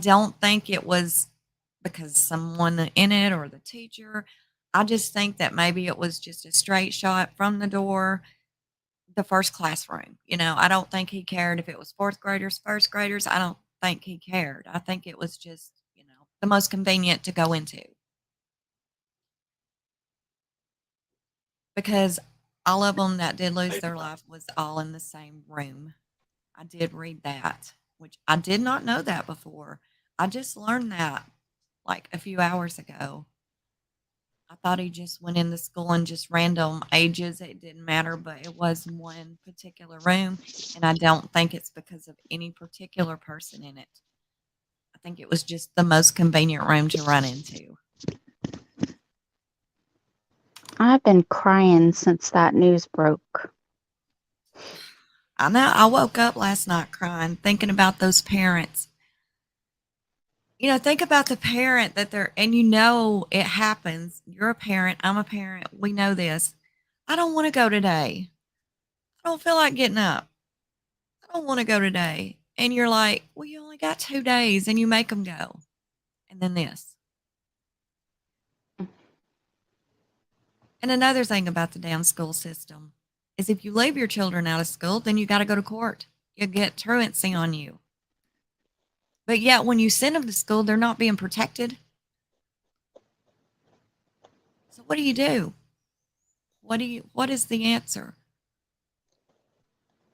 don't think it was because someone in it or the teacher. I just think that maybe it was just a straight shot from the door, the first classroom. I don't think he cared if it was fourth graders, first graders. I don't think he cared. I think it was just, the most convenient to go into because all of them that did lose their life was all in the same room. I did read that, which I did not know that before. I just learned that like a few hours ago. I thought he just went in the school and just random ages. It didn't matter, but it was one particular room. And I don't think it's because of any particular person in it. I think it was just the most convenient room to run into. I've been crying since that news broke. I know. I woke up last night crying, thinking about those parents. Think about the parent that they're, and it happens. You're a parent. I'm a parent. We know this. I don't want to go today. I don't feel like getting up. I don't want to go today. And you're like, well, you only got 2 days and you make them go. And then this. And another thing about the damn school system is if you leave your children out of school, then you got to go to court. You get truancy on you. But yet when you send them to school, they're not being protected. So what do you do? What is the answer?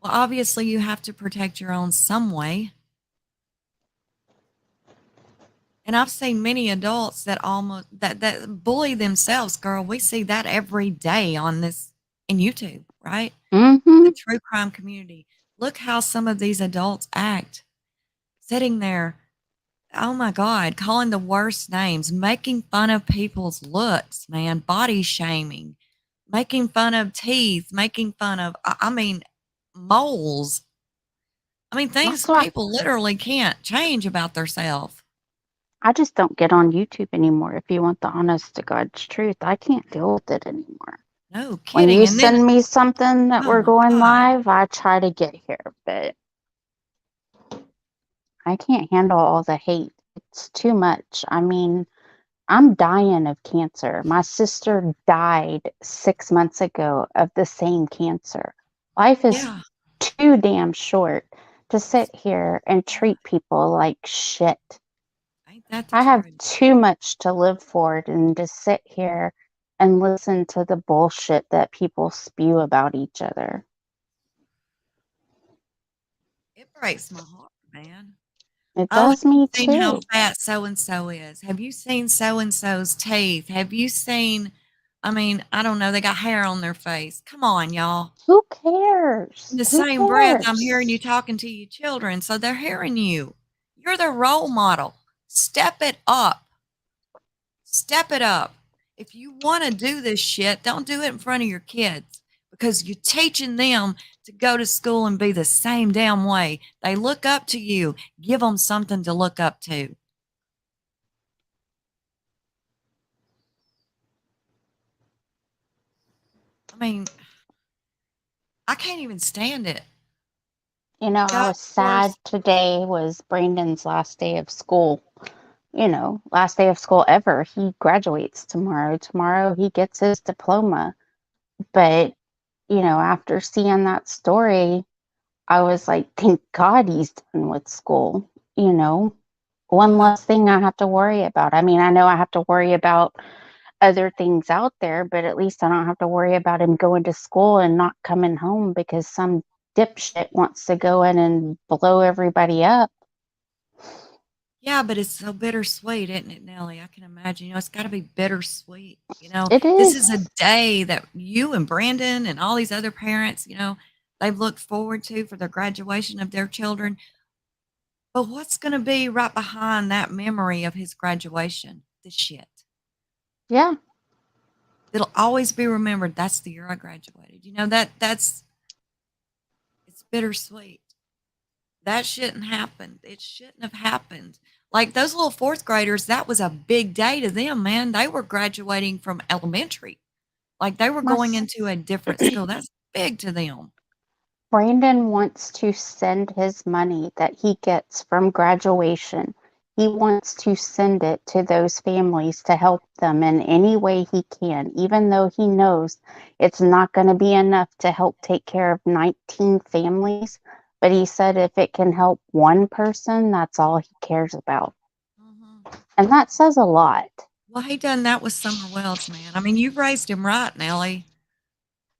Well, obviously you have to protect your own some way. And I've seen many adults that that bully themselves, girl. We see that every day on this in YouTube, right? Mm-hmm. The true crime community. Look how some of these adults act. Sitting there, oh my God, calling the worst names, making fun of people's looks, man, body shaming, making fun of teeth, making fun of, moles. Things That's why people literally can't change about themselves. I just don't get on YouTube anymore. If you want the honest to God's truth, I can't deal with it anymore. No When kidding. you And then, send me something that oh we're my going God. live, I try to get here, but I can't handle all the hate. It's too much. I'm dying of cancer. My sister died 6 months ago of the same cancer. Life is Yeah. too damn short to sit here and treat people like shit. Ain't that the I have truth? too much to live for than to sit here and listen to the bullshit that people spew about each other. It breaks my heart, man. It Oh, have does you me seen how too. fat so and so is? Have you seen so and so's teeth? Have you seen, I don't know, they got hair on their face. Come on, y'all. Who In cares? the Who same breath, I'm hearing cares? you talking to your children, so they're hearing you. You're the role model. Step it up. Step it up. If you want to do this shit, don't do it in front of your kids because you're teaching them to go to school and be the same damn way. They look up to you. Give them something to look up to. I mean, I can't even stand it. It I got was sad worse. today was Brandon's last day of school. Last day of school ever. He graduates tomorrow. Tomorrow he gets his diploma. But, after seeing that story, I was like, thank God he's done with school. One Yeah. less thing I have to worry about. I know I have to worry about other things out there, but at least I don't have to worry about him going to school and not coming home because some dipshit wants to go in and blow everybody up. Yeah, but it's so bittersweet, isn't it, Nellie? I can imagine. It's got to be bittersweet. It This is a is. day that you and Brandon and all these other parents, they've looked forward to for the graduation of their children. But what's going to be right behind that memory of his graduation? The shit. Yeah. It'll always be remembered. That's the year I graduated. It's bittersweet. That shouldn't happen. It shouldn't have happened. Like those little fourth graders, that was a big day to them, man. They were graduating from elementary. Like they were My going s- into a different school. That's big to them. Brandon wants to send his money that he gets from graduation. He wants to send it to those families to help them in any way he can, even though he knows it's not going to be enough to help take care of 19 families. But he said if it can help one person, that's all he cares about. Mhm. And that says a lot. Well, he done that with Summer Wells, man. I mean, you've raised him right, Nellie.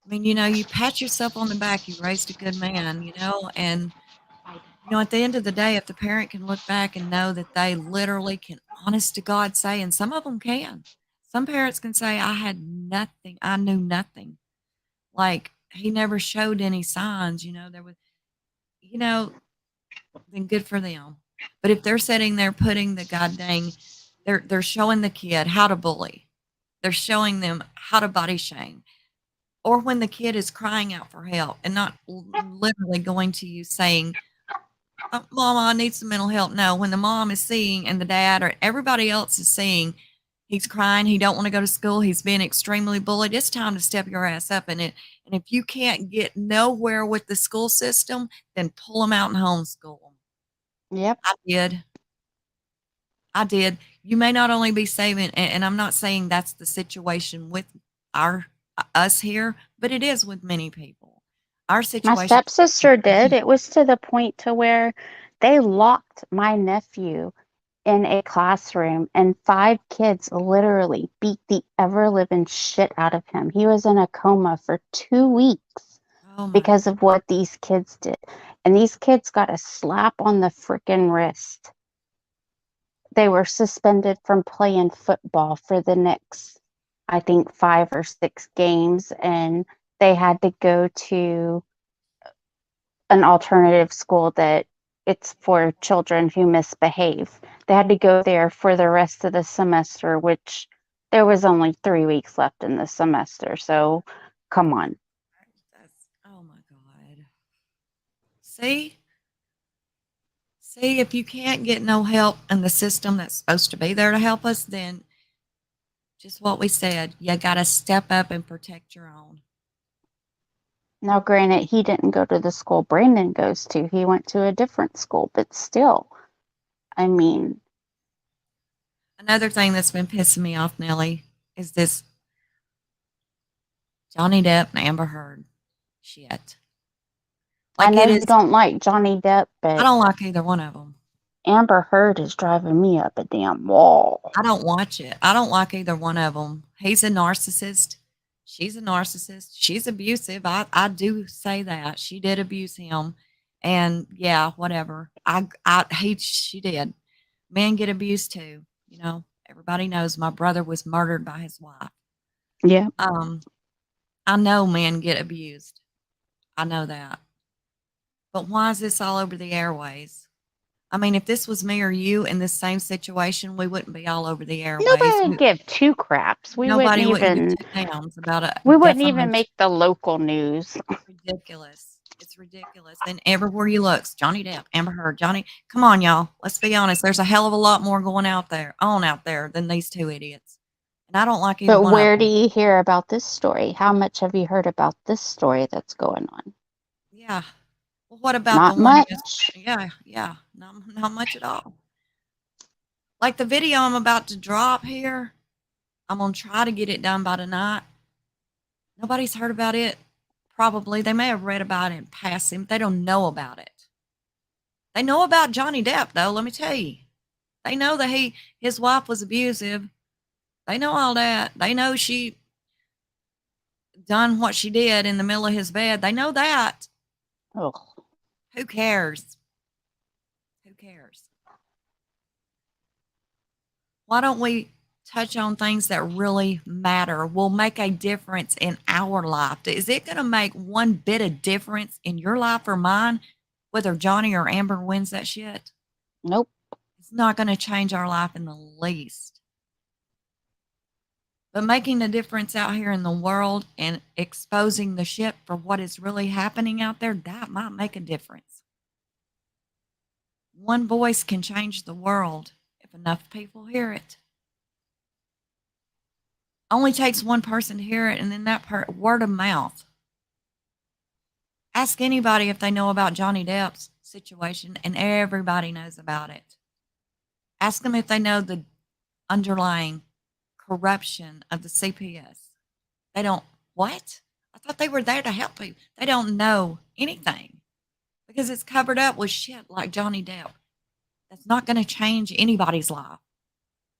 I mean, you pat yourself on the back. You raised a good man, and at the end of the day, if the parent can look back and know that they literally can, honest to God, say, and some of them can, some parents can say, I had nothing, I knew nothing. Like he never showed any signs, there was, you know, then good for them. But if they're sitting there putting the god dang, they're showing the kid how to bully, they're showing them how to body shame, or when the kid is crying out for help and not literally going to you saying, Mama, I need some mental help. No, when the mom is seeing and the dad or everybody else is seeing, he's crying, he don't want to go to school, he's being extremely bullied. It's time to step your ass up in it. And if you can't get nowhere with the school system, then pull them out and homeschool them. Yep. I did. I did. You may not only be saving, and I'm not saying that's the situation with our us here, but it is with many people. Our My situation. stepsister did. It was to the point to where they locked my nephew in a classroom and 5 kids literally beat the ever living shit out of him. He was in a coma for 2 weeks Oh my because of what these kids did. And these kids got a slap on the frickin' wrist. They were suspended from playing football for the next, I think, 5 or 6 games, and they had to go to an alternative school that it's for children who misbehave. They had to go there for the rest of the semester, which there was only 3 weeks left in the semester. So come on. oh my God. See? See, if you can't get no help in the system that's supposed to be there to help us, then just what we said, you got to step up and protect your own. Now, granted, he didn't go to the school Brandon goes to. He went to a different school, but still, I mean, Another thing that's been pissing me off, Nellie, is this Johnny Depp and Amber Heard shit. I Like know it you is, don't like Johnny Depp, I but don't like either one of them. Amber Heard is driving me up a damn wall. I don't watch it. I don't like either one of them. He's a narcissist. She's a narcissist. She's abusive. I do say that. She did abuse him. And yeah, whatever. She did. Men get abused too. Everybody knows my brother was murdered by his wife. Yeah. I know men get abused. I know that. But why is this all over the airways? I mean, if this was me or you in this same situation, we wouldn't be all over the airways. Nobody would give two craps. Nobody wouldn't give two downs about a We wouldn't even defamation. make the local news. Ridiculous. It's ridiculous. And everywhere you look, it's Johnny Depp, Amber Heard, Johnny. Come on, y'all. Let's be honest. There's a hell of a lot more going out there than these two idiots. And I don't like either But one of where do them. you hear about this story? How much have you heard about this story that's going on? Yeah. Well, what about the Not one? much. Yeah. Not much at all. Like the video I'm about to drop here, I'm gonna try to get it done by tonight. Nobody's heard about it. Probably they may have read about it in passing, but they don't know about it. They know about Johnny Depp, though. Let me tell you, they know that his wife was abusive. They know all that. They know she done what she did in the middle of his bed. They know that. Ugh. Who cares? Who cares? Why don't we touch on things that really matter, will make a difference in our life? Is it going to make one bit of difference in your life or mine, whether Johnny or Amber wins that shit? Nope. It's not going to change our life in the least. But making a difference out here in the world and exposing the shit for what is really happening out there, that might make a difference. One voice can change the world if enough people hear it. Only takes one person to hear it, and then that word of mouth. Ask anybody if they know about Johnny Depp's situation, and everybody knows about it. Ask them if they know the underlying corruption of the CPS. They don't, what? I thought they were there to help people. They don't know anything because it's covered up with shit like Johnny Depp. That's not going to change anybody's life.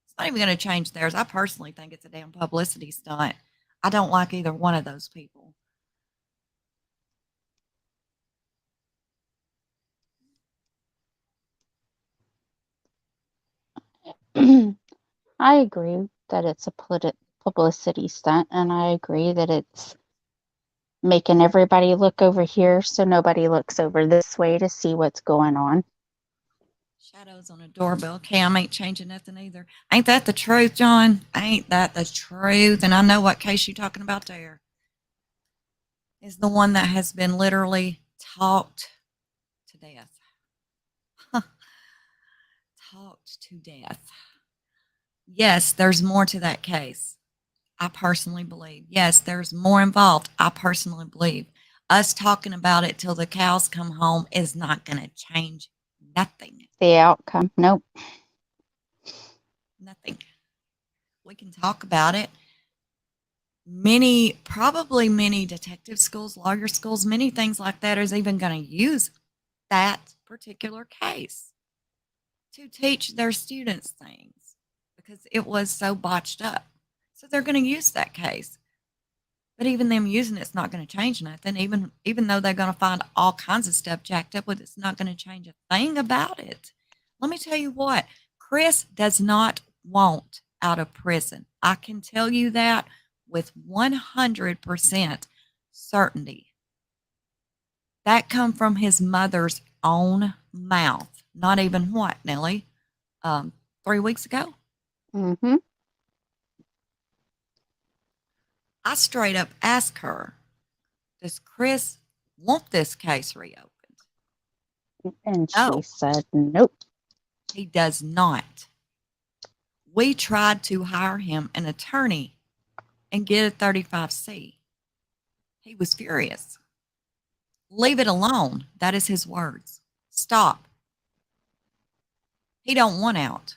It's not even going to change theirs. I personally think it's a damn publicity stunt. I don't like either one of those people. I agree that it's a publicity stunt, and I agree that it's making everybody look over here so nobody looks over this way to see what's going on. Shadows on a doorbell cam ain't changing nothing either. Ain't that the truth, John? Ain't that the truth? And I know what case you're talking about there. Is the one that has been literally talked to death. Talked to death. Yes, there's more to that case. I personally believe. Yes, there's more involved. I personally believe. Us talking about it till the cows come home is not going to change nothing. The outcome, nope. Nothing. We can talk about it. Probably many detective schools, lawyer schools, many things like that is even going to use that particular case to teach their students things because it was so botched up. So they're going to use that case. But even them using it's not going to change nothing. Even though they're going to find all kinds of stuff jacked up with it, it's not going to change a thing about it. Let me tell you what, Chris does not want out of prison. I can tell you that with 100% certainty. That come from his mother's own mouth. Not even what, Nellie? 3 weeks ago? Mm-hmm. I straight up asked her, does Chris want this case reopened? And she No. said, nope. He does not. We tried to hire him an attorney and get a 35C. He was furious. Leave it alone. That is his words. Stop. He don't want out.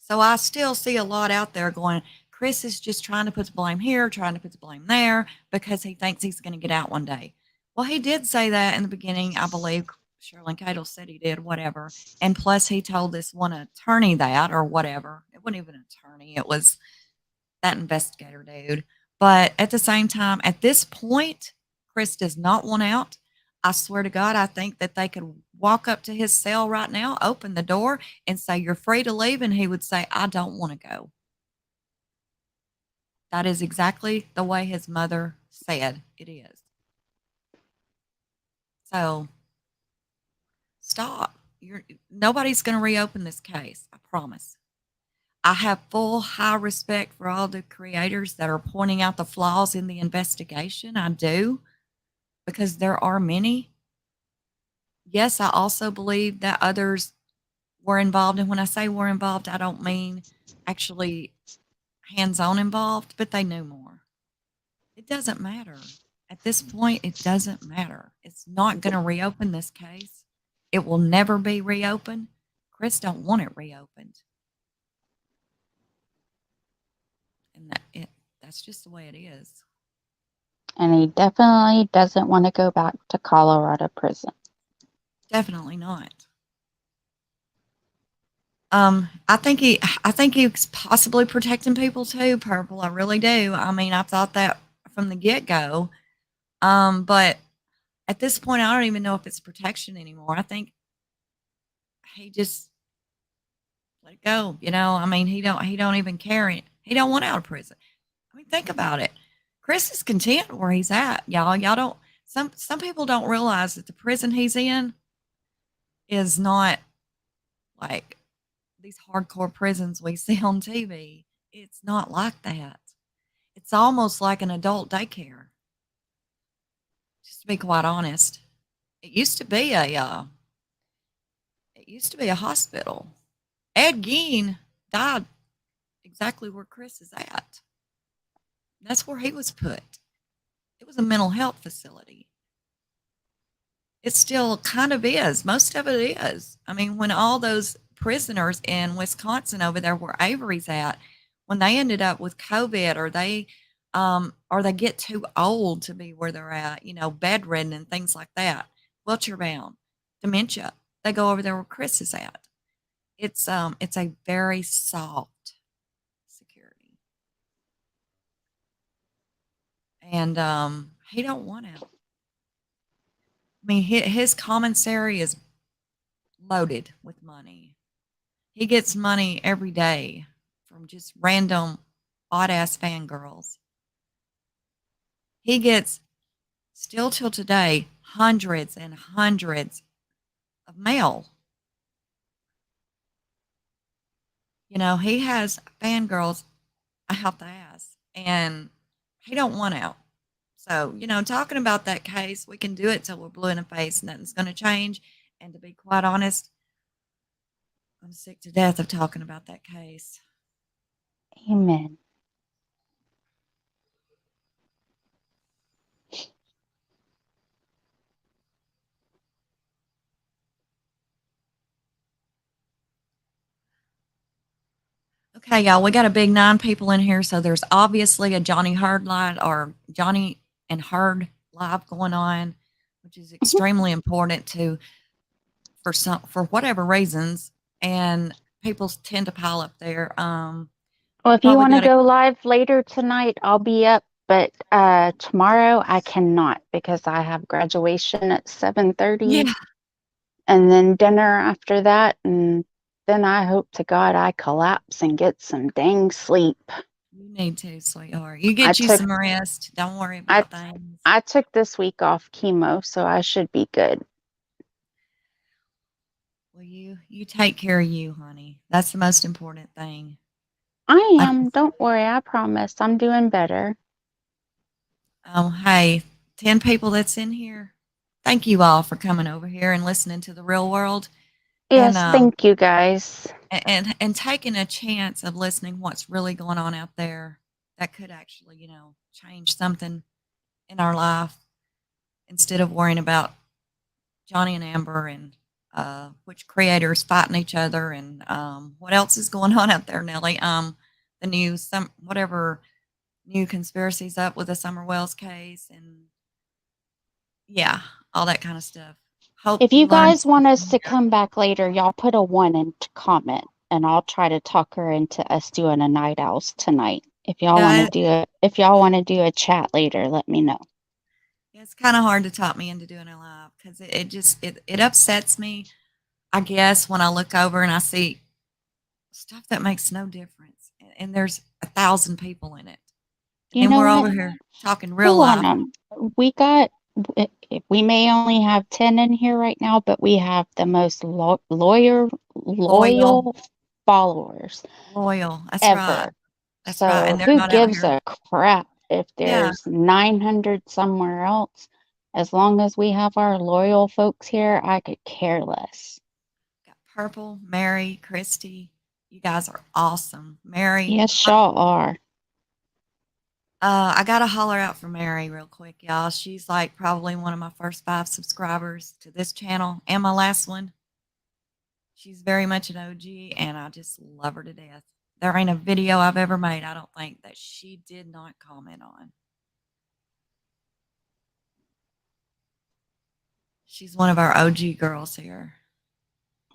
So I still see a lot out there going, Chris is just trying to put the blame here, trying to put the blame there because he thinks he's going to get out one day. Well, he did say that in the beginning. I believe Sherlyn Cadle said he did, whatever. And plus he told this one attorney that or whatever. It wasn't even an attorney. It was that investigator dude. But at the same time, at this point, Chris does not want out. I swear to God, I think that they could walk up to his cell right now, open the door, and say, you're free to leave. And he would say, I don't want to go. That is exactly the way his mother said it is. So stop. Nobody's going to reopen this case. I promise. I have full high respect for all the creators that are pointing out the flaws in the investigation. I do, because there are many. Yes, I also believe that others were involved. And when I say were involved, I don't mean actually hands-on involved, but they knew more. It doesn't matter. At this point, it doesn't matter. It's not going to reopen this case. It will never be reopened. Chris don't want it reopened. And that's just the way it is. And he definitely doesn't want to go back to Colorado prison. Definitely not. I think he's possibly protecting people too, Purple. I really do. I mean, I thought that from the get-go. But at this point, I don't even know if it's protection anymore. I think he just let it go. You know, I mean, he don't even care. He don't want out of prison. I mean, think about it. Chris is content where he's at, y'all. Y'all don't. Some people don't realize that the prison he's in is not like these hardcore prisons we see on TV. It's not like that. It's almost like an adult daycare. Just to be quite honest, it used to be a It used to be a hospital. Ed Gein died exactly where Chris is at. That's where he was put. It was a mental health facility. It still kind of is. Most of it is. I mean, when all those prisoners in Wisconsin over there where Avery's at, when they ended up with COVID or they get too old to be where they're at, bedridden and things like that, wheelchair bound, dementia, they go over there where Chris is at. It's a very soft security. And he don't want out. I mean, his commissary is loaded with money. He gets money every day from just random odd ass fangirls. He gets, still till today, hundreds and hundreds of mail. He has fangirls out the ass, and he don't want out. So, talking about that case, we can do it till we're blue in the face. Nothing's going to change. And to be quite honest, I'm sick to death of talking about that case. Amen. Okay, y'all, we got a big 9 people in here. So there's obviously a Johnny Hurd live or Johnny and Hurd live going on, which is extremely important for whatever reasons. And people tend to pile up there. Well, if you probably want to gotta- go live later tonight, I'll be up. But tomorrow I cannot because I have graduation at 7:30 Yeah, and then dinner after that. And then I hope to God I collapse and get some dang sleep. you need to, sweetheart. You I get you took- some rest. Don't worry about things. I took this week off chemo, so I should be good. Well, you take care of you, honey. That's the most important thing. I am. Don't worry. I promise. I'm doing better. Hey, 10 people that's in here. Thank you all for coming over here and listening to the real world. Yes, And, thank you guys. and taking a chance of listening what's really going on out there that could actually, change something in our life instead of worrying about Johnny and Amber and which creators fighting each other and what else is going on out there, Nellie. The new whatever new conspiracies up with the Summer Wells case and yeah, all that kind of stuff. Hope If you learned guys want us something. to come back later, y'all put a 1 in comment, and I'll try to talk her into us doing a night owls tonight. If y'all want to do a chat later, let me know. It's kind of hard to talk me into doing a live because it upsets me, I guess, when I look over and I see stuff that makes no difference, and there's 1,000 people in it, and You then know we're what? over here talking real Hold life. on. We may only have 10 in here right now, but we have the most loyal followers Loyal. That's ever. right. That's So right. And they're who not out gives here. a crap if Yeah. there's 900 somewhere else? As long as we have our loyal folks here, I could care less. Got Purple, Mary, Christy. You guys are awesome. Mary. Yes, y'all are. I got to holler out for Mary real quick, y'all. She's like probably one of my first 5 subscribers to this channel and my last one. She's very much an OG, and I just love her to death. There ain't a video I've ever made, I don't think, that she did not comment on. She's one of our OG girls here.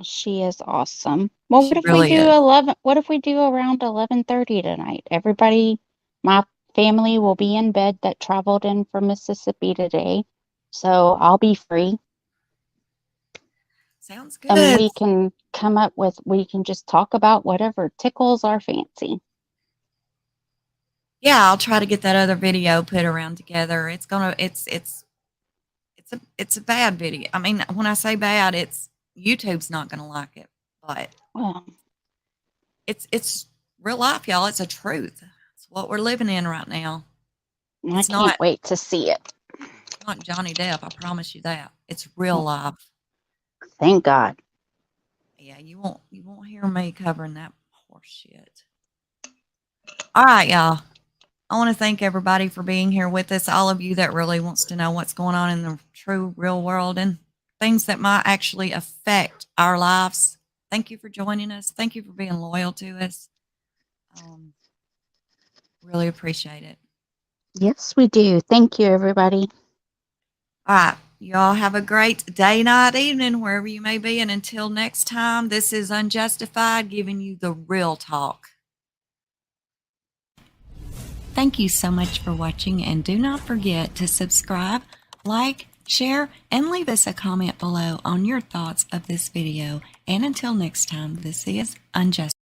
She is awesome. Well, She what if really we do is. 11? What if we do around 11:30 tonight? Everybody, my family will be in bed that traveled in from Mississippi today, so I'll be free, Sounds and good. we can just talk about whatever tickles our fancy. Yeah, I'll try to get that other video put around together. It's a bad video. I mean, when I say bad, it's YouTube's not gonna like it, but Well, it's real life, y'all. It's a truth. It's what we're living in right now. I It's can't not wait to see it. not Johnny Depp. I promise you that. It's real life. Thank God. Yeah, you won't hear me covering that horse shit. All right, y'all. I want to thank everybody for being here with us. All of you that really wants to know what's going on in the true real world and things that might actually affect our lives. Thank you for joining us. Thank you for being loyal to us. Really appreciate it. Yes, we do. Thank you, everybody. All right. You all have a great day, night, evening, wherever you may be. And until next time, this is Unjustified, giving you the real talk. Thank you so much for watching, and do not forget to subscribe, like, share, and leave us a comment below on your thoughts of this video. And until next time, this is Unjustified.